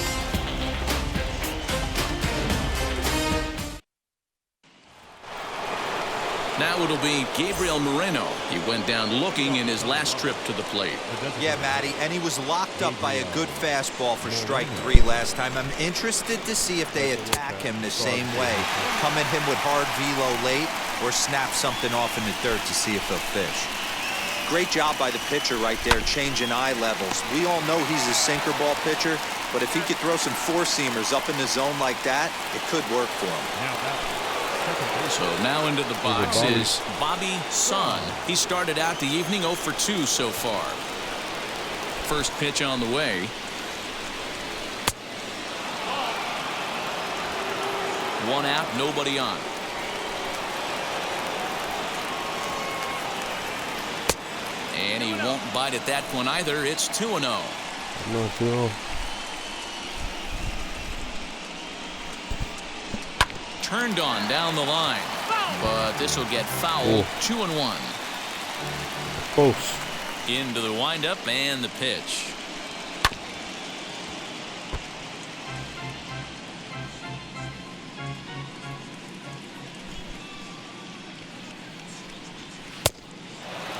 Now it'll be Gabriel Moreno. He went down looking in his last trip to the plate. Yeah, Matty, and he was locked up by a good fastball for strike 3 last time. I'm interested to see if they attack him the same way. Come at him with hard velo late or snap something off in the dirt to see if he'll fish. Great job by the pitcher right there, changing eye levels. We all know he's a sinker ball pitcher, but if he could throw some four-seamers up in the zone like that, it could work for him. So now into the box is Bobby Son. He started out the evening 0 for 2 so far. First pitch on the way. One out, nobody on. And he won't bite at that one either. It's 2-0. No, 2-0. Turned on down the line, but this will get foul. 2-1. Close. Into the windup and the pitch.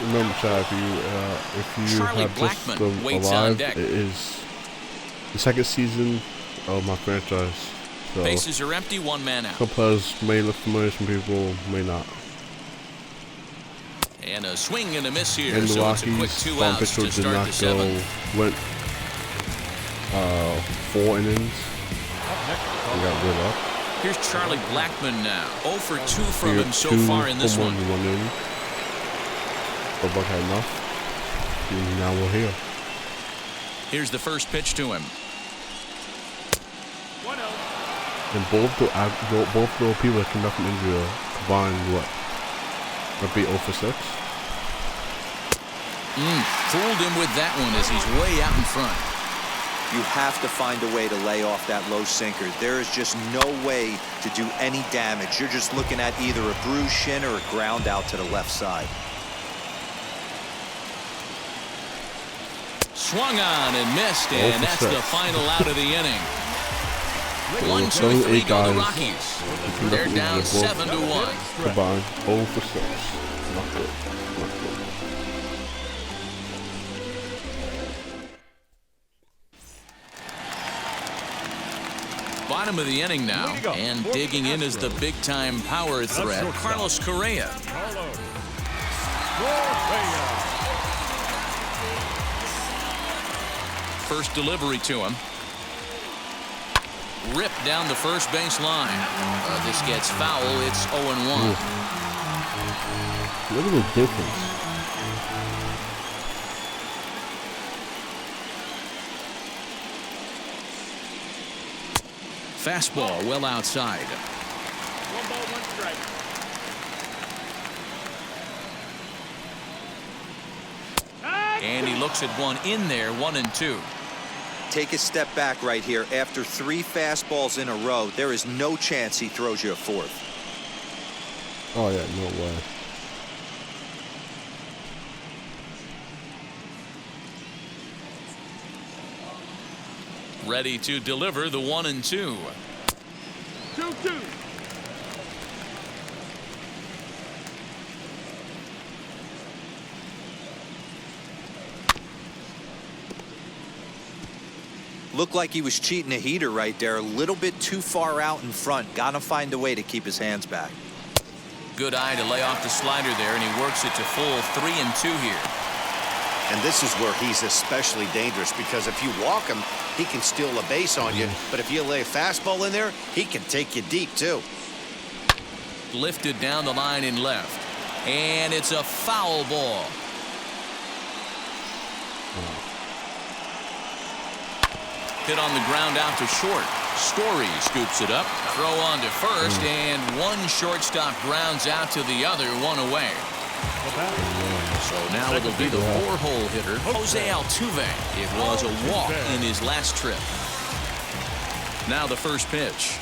Remember, Chad, if you Charlie have just Blackmon waits on alive, deck. it is the second season of my franchise. So Bases are empty, one man out. some players may look familiar, some people may not. And a swing and a miss here, And the so it's a quick Rockies, 2 Tom outs Pitcher to did start not the 7th. went 4 innings. He got rid of. Here's Charlie Blackmon now. 0 for 2 from Here, him so 2 far in this home one. runs, 1 inning. But Buck had enough. And now we're here. Here's the first pitch to him. And both the people that came up from India combined what? That'd be 0 for 6. Fooled him with that one as he's way out in front. You have to find a way to lay off that low sinker. There is just no way to do any damage. You're just looking at either a bruised shin or a ground out to the left side. Swung on and missed, and that's the final out of the inning. 1, 2, 3 go the Rockies. They're down 7-1. Combined 0 for 6. Not good. Not good. Bottom of the inning now, and digging in is the big-time power threat, Carlos Correa. First delivery to him. Ripped down the first base line. This gets foul. It's 0-1. Look at the difference. Fastball well outside. 1 ball, 1 strike. And he looks at one in there, 1-2. Take a step back right here. After 3 fastballs in a row, there is no chance he throws you a 4th. Oh yeah, no way. Ready to deliver the 1-2. 2-2. Looked like he was cheating a heater right there. A little bit too far out in front. Gotta find a way to keep his hands back. Good eye to lay off the slider there, and he works it to full 3-2 here. And this is where he's especially dangerous, because if you walk him, he can steal a base on you. But if you lay a fastball in there, he can take you deep, too. Lifted down the line in left. And it's a foul ball. Hit on the ground out to short. Story scoops it up. Throw on to first, and one shortstop grounds out to the other, 1 away. So now it'll be the 4-hole hitter, Jose Altuve. It was a walk in his last trip. Now the first pitch.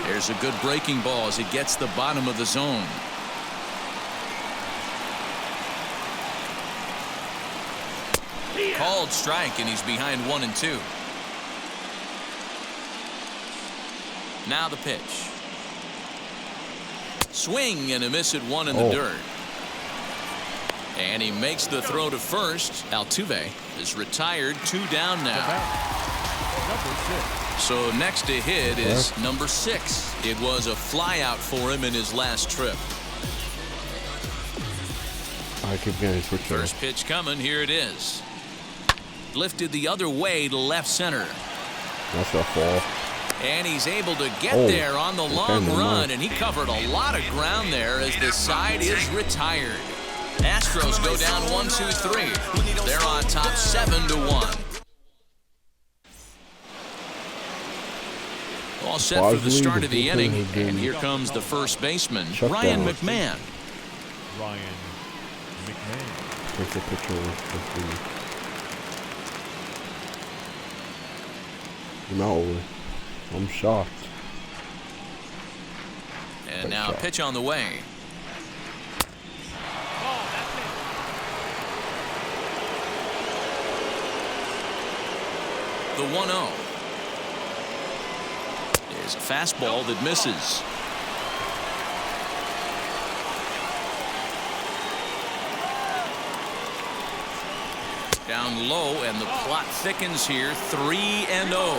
There's a good breaking ball as it gets the bottom of the zone. Called strike, and he's behind 1-2. Now the pitch. Swing and a miss at one in the dirt. And he makes the throw to first. Altuve is retired, 2 down now. So next to hit is number 6. It was a fly out for him in his last trip. I keep getting switched. First pitch coming. Here it is. Lifted the other way to left center. That's a fall. And he's able to get there on the long run, and he covered a lot of ground there as this side is retired. Astros go down 1-2-3. They're on top 7-1. All set for the start of the inning, and here comes the first baseman, Ryan McMahon. Ryan McMahon. Take a picture of the... No, I'm shocked. And now a pitch on the way. The 1-0. There's a fastball that misses. Down low, and the plot thickens here. 3-0.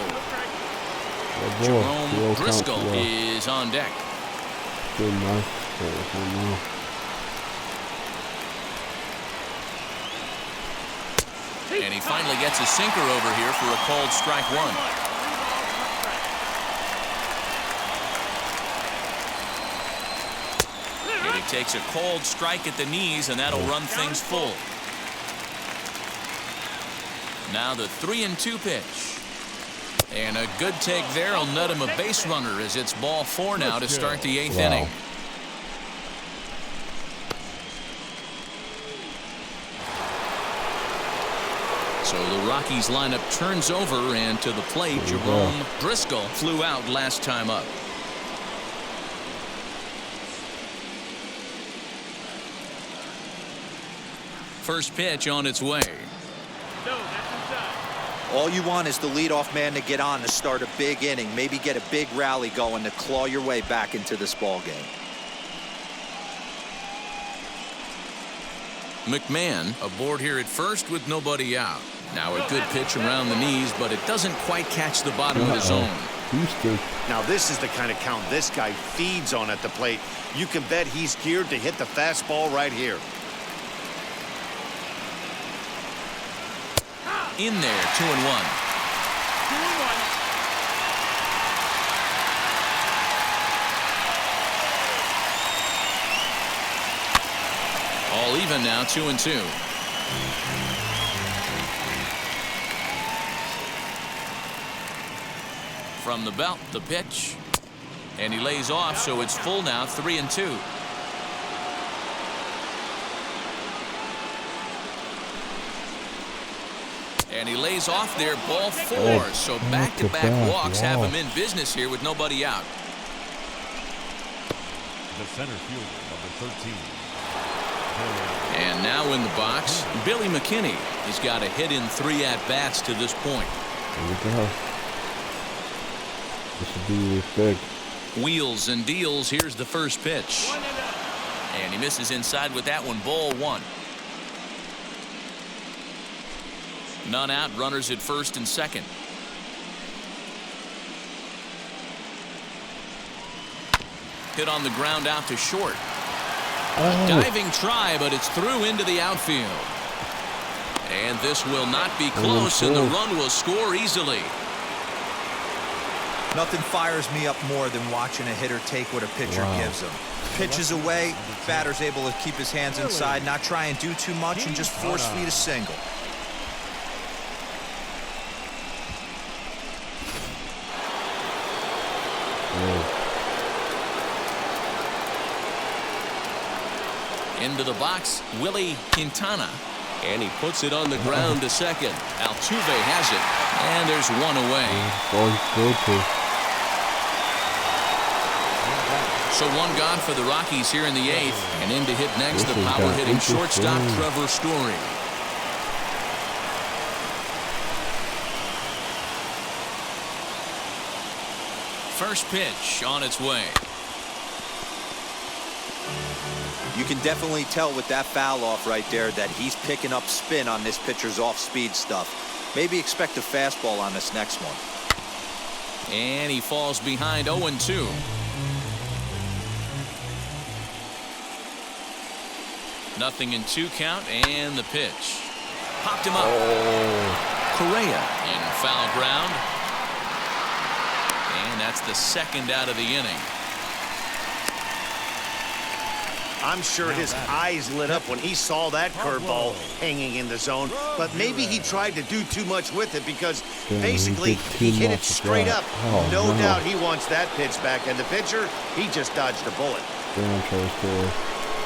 Jerome Briscoe is on deck. Good enough. And he finally gets a sinker over here for a called strike 1. And he takes a called strike at the knees, and that'll run things full. Now the 3-2 pitch. And a good take there will net him a base runner as it's ball 4 now to start the 8th inning. So the Rockies lineup turns over, and to the plate, Jerome Briscoe flew out last time up. First pitch on its way. All you want is the leadoff man to get on to start a big inning, maybe get a big rally going to claw your way back into this ball game. McMahon aboard here at first with nobody out. Now a good pitch around the knees, but it doesn't quite catch the bottom of the zone. Now this is the kind of count this guy feeds on at the plate. You can bet he's geared to hit the fastball right here. In there, 2-1. All even now, 2-2. From the belt, the pitch. And he lays off, so it's full now, 3-2. And he lays off there, ball 4. So back-to-back walks have him in business here with nobody out. The center fielder, number 13. And now in the box, Billy McKinney. He's got a hit in 3 at-bats to this point. There we go. This will be big. Wheels and deals. Here's the first pitch. And he misses inside with that one, ball 1. None out, runners at first and second. Hit on the ground out to short. A diving try, but it's through into the outfield. And this will not be close, and the run will score easily. Nothing fires me up more than watching a hitter take what a pitcher gives him. Pitches away, batter's able to keep his hands inside, not try and do too much, and just force feed a single. Into the box, Willie Quintana. And he puts it on the ground to second. Altuve has it. And there's one away. So one gone for the Rockies here in the 8th. And in to hit next, the power-hitting shortstop, Trevor Story. First pitch on its way. You can definitely tell with that foul off right there that he's picking up spin on this pitcher's off-speed stuff. Maybe expect a fastball on this next one. And he falls behind 0-2. Nothing in 2 count, and the pitch. Popped him up. Correa in foul ground. And that's the 2nd out of the inning. I'm sure his eyes lit up when he saw that curveball hanging in the zone, but maybe he tried to do too much with it because basically he hit it straight up. No doubt he wants that pitch back, and the pitcher, he just dodged a bullet.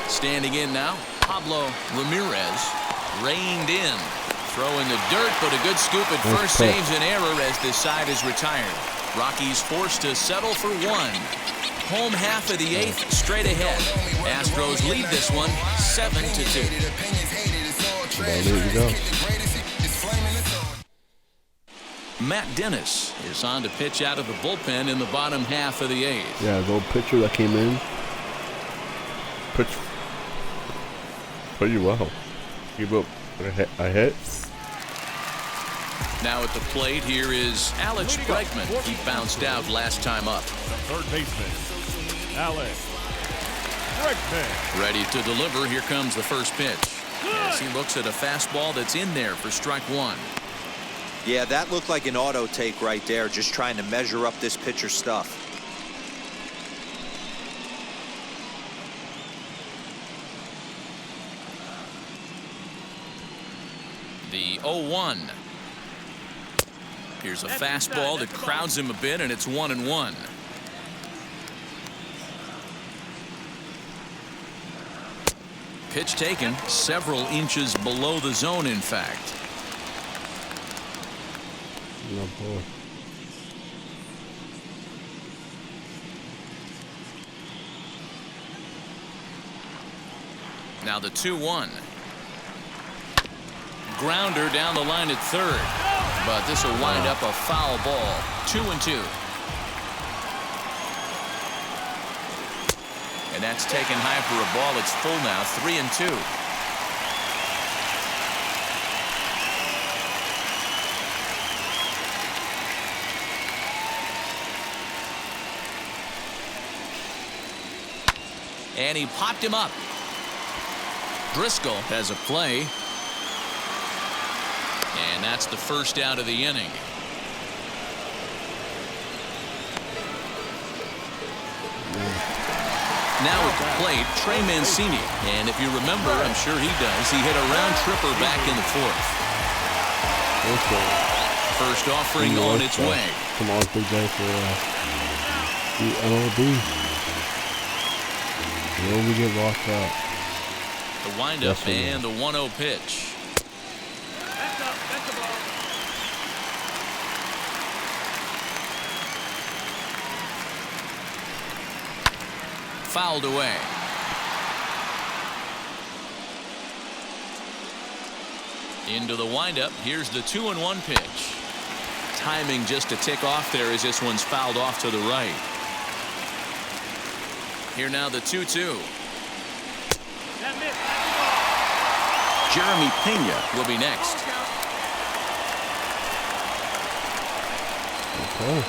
Standing in now, Pablo Ramirez reined in. Throw in the dirt, but a good scoop at first saves an error as this side is retired. Rockies forced to settle for 1. Home half of the 8th, straight ahead. Astros lead this one 7-2. There you go. Matt Dennis is on to pitch out of the bullpen in the bottom half of the 8th. Yeah, the old pitcher that came in pitched pretty well. Give up a hit. Now at the plate, here is Alex Bregman. He bounced out last time up. The third baseman, Alex Bregman. Ready to deliver. Here comes the first pitch. As he looks at a fastball that's in there for strike 1. Yeah, that looked like an auto take right there, just trying to measure up this pitcher's stuff. The 0-1. Here's a fastball that crowds him a bit, and it's 1-1. Pitch taken several inches below the zone, in fact. Oh, boy. Now the 2-1. Grounder down the line at third. But this will wind up a foul ball. 2-2. And that's taken high for a ball. It's full now. 3-2. And he popped him up. Briscoe has a play. And that's the first out of the inning. Now at the plate, Trey Mancini. And if you remember, I'm sure he does, he hit a round tripper back in the 4th. First offering on its way. Come on, big guy for the MLB. You only get locked up. The windup and the 1-0 pitch. That's the ball. Fouled away. Into the windup. Here's the 2-1 pitch. Timing just a tick off there as this one's fouled off to the right. Here now the 2-2. Jeremy Pena will be next. Okay.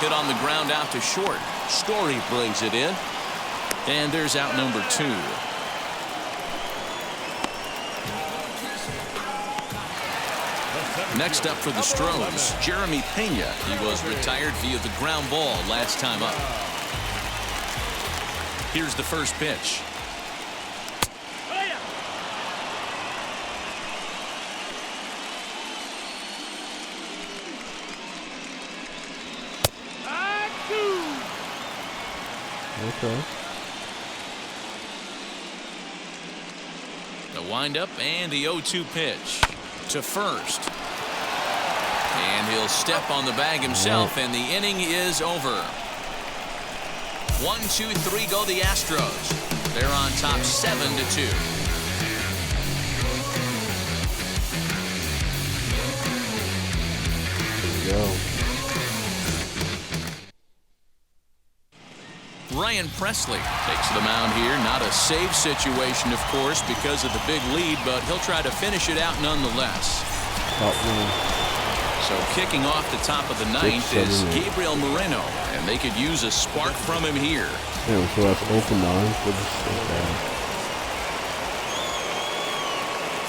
Hit on the ground out to short. Story brings it in. And there's out number 2. Next up for the Stros, Jeremy Pena. He was retired via the ground ball last time up. Here's the first pitch. Okay. The windup and the 0-2 pitch to first. And he'll step on the bag himself, and the inning is over. 1, 2, 3 go the Astros. They're on top 7-2. There we go. Ryan Presley takes the mound here. Not a save situation, of course, because of the big lead, but he'll try to finish it out nonetheless. So kicking off the top of the ninth is Gabriel Moreno, and they could use a spark from him here. Yeah, so that's 0 for 9.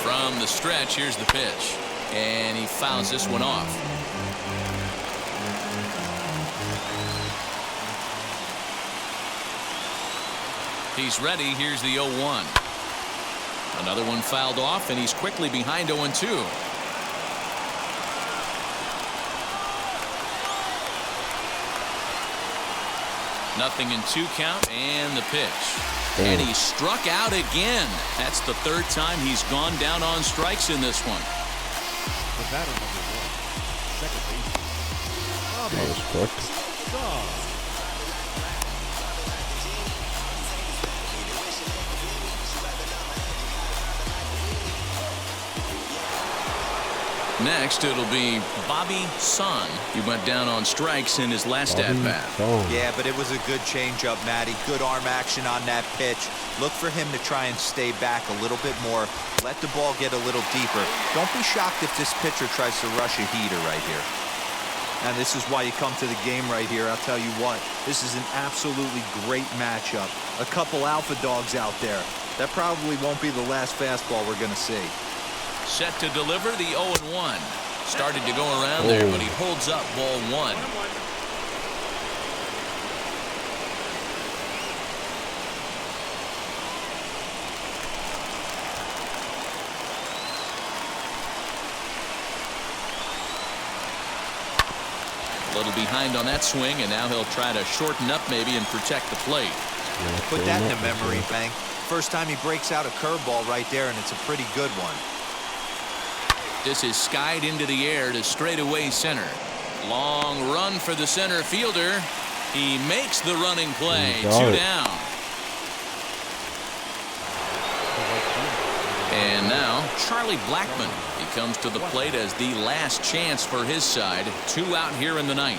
From the stretch, here's the pitch, and he fouls this one off. He's ready. Here's the 0-1. Another one fouled off, and he's quickly behind 0-2. Nothing in 2 count, and the pitch. And he struck out again. That's the 3rd time he's gone down on strikes in this one. The batter number 1, second baseman, That was quick. Next, it'll be Bobby Son. He went down on strikes in his last at-bat. Yeah, but it was a good changeup, Matty. Good arm action on that pitch. Look for him to try and stay back a little bit more. Let the ball get a little deeper. Don't be shocked if this pitcher tries to rush a heater right here. And this is why you come to the game right here. I'll tell you what, this is an absolutely great matchup. A couple alpha dogs out there. That probably won't be the last fastball we're going to see. Set to deliver the 0-1. Started to go around there, but he holds up ball 1. A little behind on that swing, and now he'll try to shorten up maybe and protect the plate. Put that in the memory bank. First time he breaks out a curveball right there, and it's a pretty good one. This is skied into the air to straightaway center. Long run for the center fielder. He makes the running play. 2 down. And now Charlie Blackmon. He comes to the plate as the last chance for his side. 2 out here in the 9th.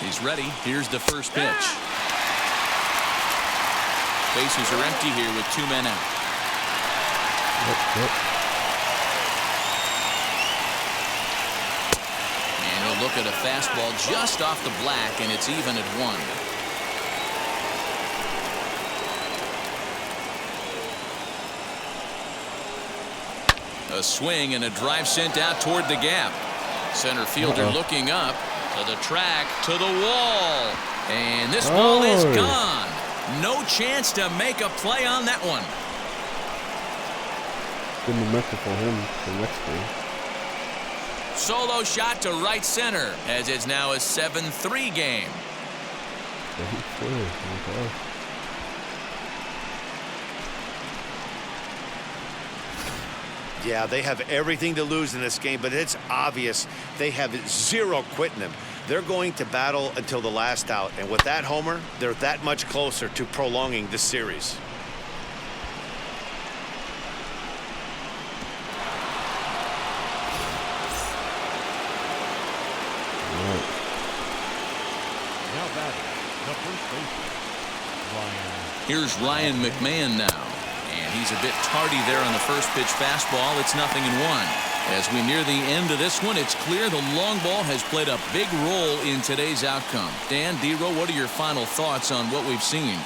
He's ready. Here's the first pitch. Bases are empty here with 2 men out. And he'll look at a fastball just off the black, and it's even at 1. A swing and a drive sent out toward the gap. Center fielder looking up to the track, to the wall. And this ball is gone. No chance to make a play on that one. Good momentum for him for the next game. Solo shot to right center, as it's now a 7-3 game. Yeah, they have everything to lose in this game, but it's obvious they have zero quitting them. They're going to battle until the last out, and with that homer, they're that much closer to prolonging this series. Now batting, the first baseman, Ryan. Here's Ryan Mcmahon now. And he's a bit tardy there on the first pitch fastball. It's 0-1. As we near the end of this one, it's clear the long ball has played a big role in today's outcome. Dan, D-Row, what are your final thoughts on what we've seen?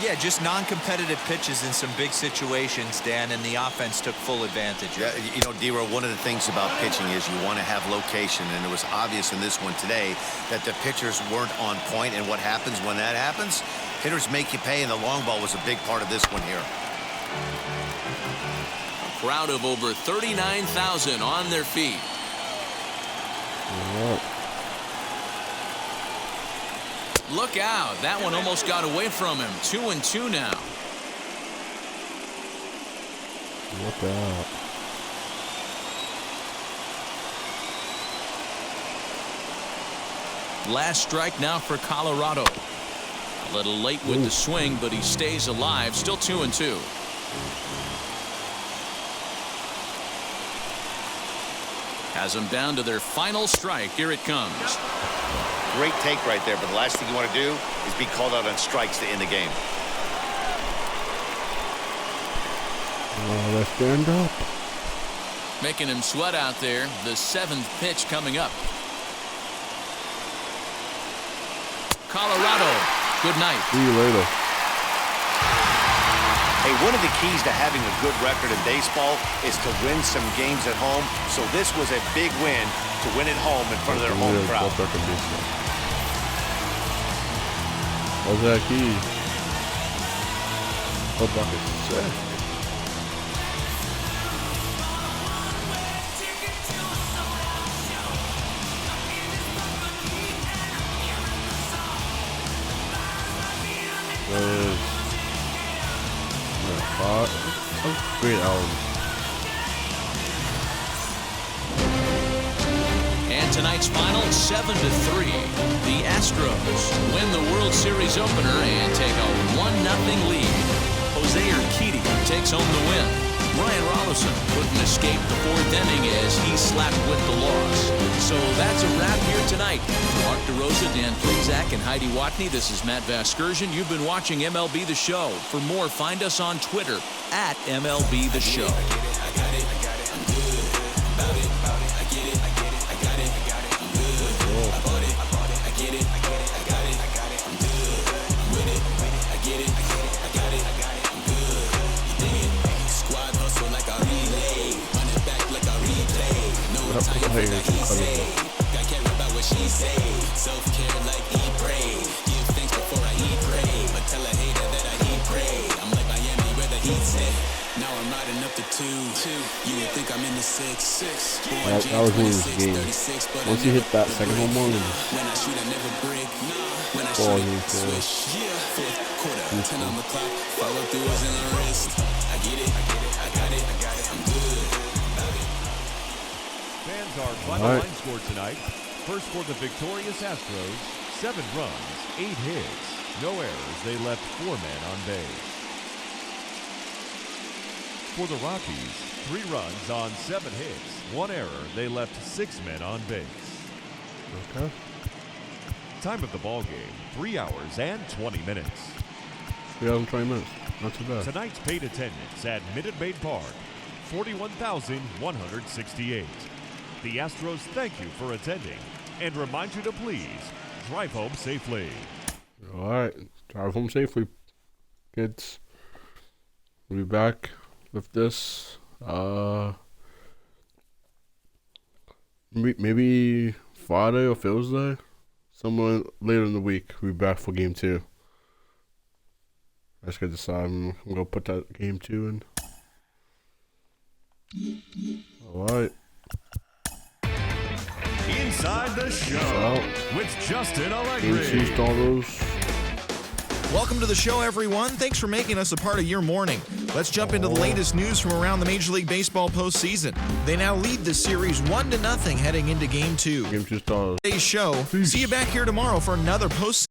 Yeah, just non-competitive pitches in some big situations, Dan, and the offense took full advantage. Yeah, you know, D-Row, one of the things about pitching is you want to have location, and it was obvious in this one today that the pitchers weren't on point, and what happens when that happens? Hitters make you pay, and the long ball was a big part of this one here. A crowd of over 39,000 on their feet. Look out. That one almost got away from him. 2-2 now. Look out. Last strike now for Colorado. A little late with the swing, but he stays alive. Still 2-2. Has them down to their final strike. Here it comes. Great take right there, but the last thing you want to do is be called out on strikes to end the game. Oh, let's stand up. Making him sweat out there. The 7th pitch coming up. Colorado, good night. See you later. Hey, one of the keys to having a good record in baseball is to win some games at home. So this was a big win to win at home in front of their home crowd. What's that key? Oh, bucket sick. Great album. And tonight's final 7-3. The Astros win the World Series opener and take a 1-0 lead. Jose Urquidy takes home the win. Ryan Rollison couldn't escape the 4th inning as he slapped with the loss. So that's a wrap here tonight. For Mark DeRosa, Dan Plezak, and Heidi Watney, this is Matt Vasgersian. You've been watching MLB The Show. For more, find us on Twitter at MLB The Show. Self-care like eat, pray. Give thanks before I eat, pray. But tell a hater that I eat, pray. I'm like Miami where the heat's at. Now I'm riding up to 2. You would think I'm in the 6. That was winning this game. Once you hit that second home run, when I shoot, I never break. When I shoot, I swish. 4th quarter, 10 on the clock. Follow through is in the wrist. I get it. I got it. I'm good. Fans are final line score tonight. First for the victorious Astros, 7 runs, 8 hits, no errors. They left 4 men on base. For the Rockies, 3 runs on 7 hits, 1 error. They left 6 men on base. Okay. Time of the ball game, 3 hours and 20 minutes. 3 hours and 20 minutes. Not too bad. Tonight's paid attendance at Minute Maid Park, 41,168. The Astros thank you for attending and remind you to please drive home safely. All right. Drive home safely, kids. We'll be back with this. Maybe Friday or Thursday. Somewhere later in the week, we'll be back for game 2. I just got to decide. I'm going to put that game 2 in. All right. Inside the Show with Justin Allegri. Welcome to the show, everyone. Thanks for making us a part of your morning. Let's jump into the latest news from around the Major League Baseball postseason. They now lead the series 1-0 heading into Game 2. Game 2 started. Today's show. See you back here tomorrow for another post.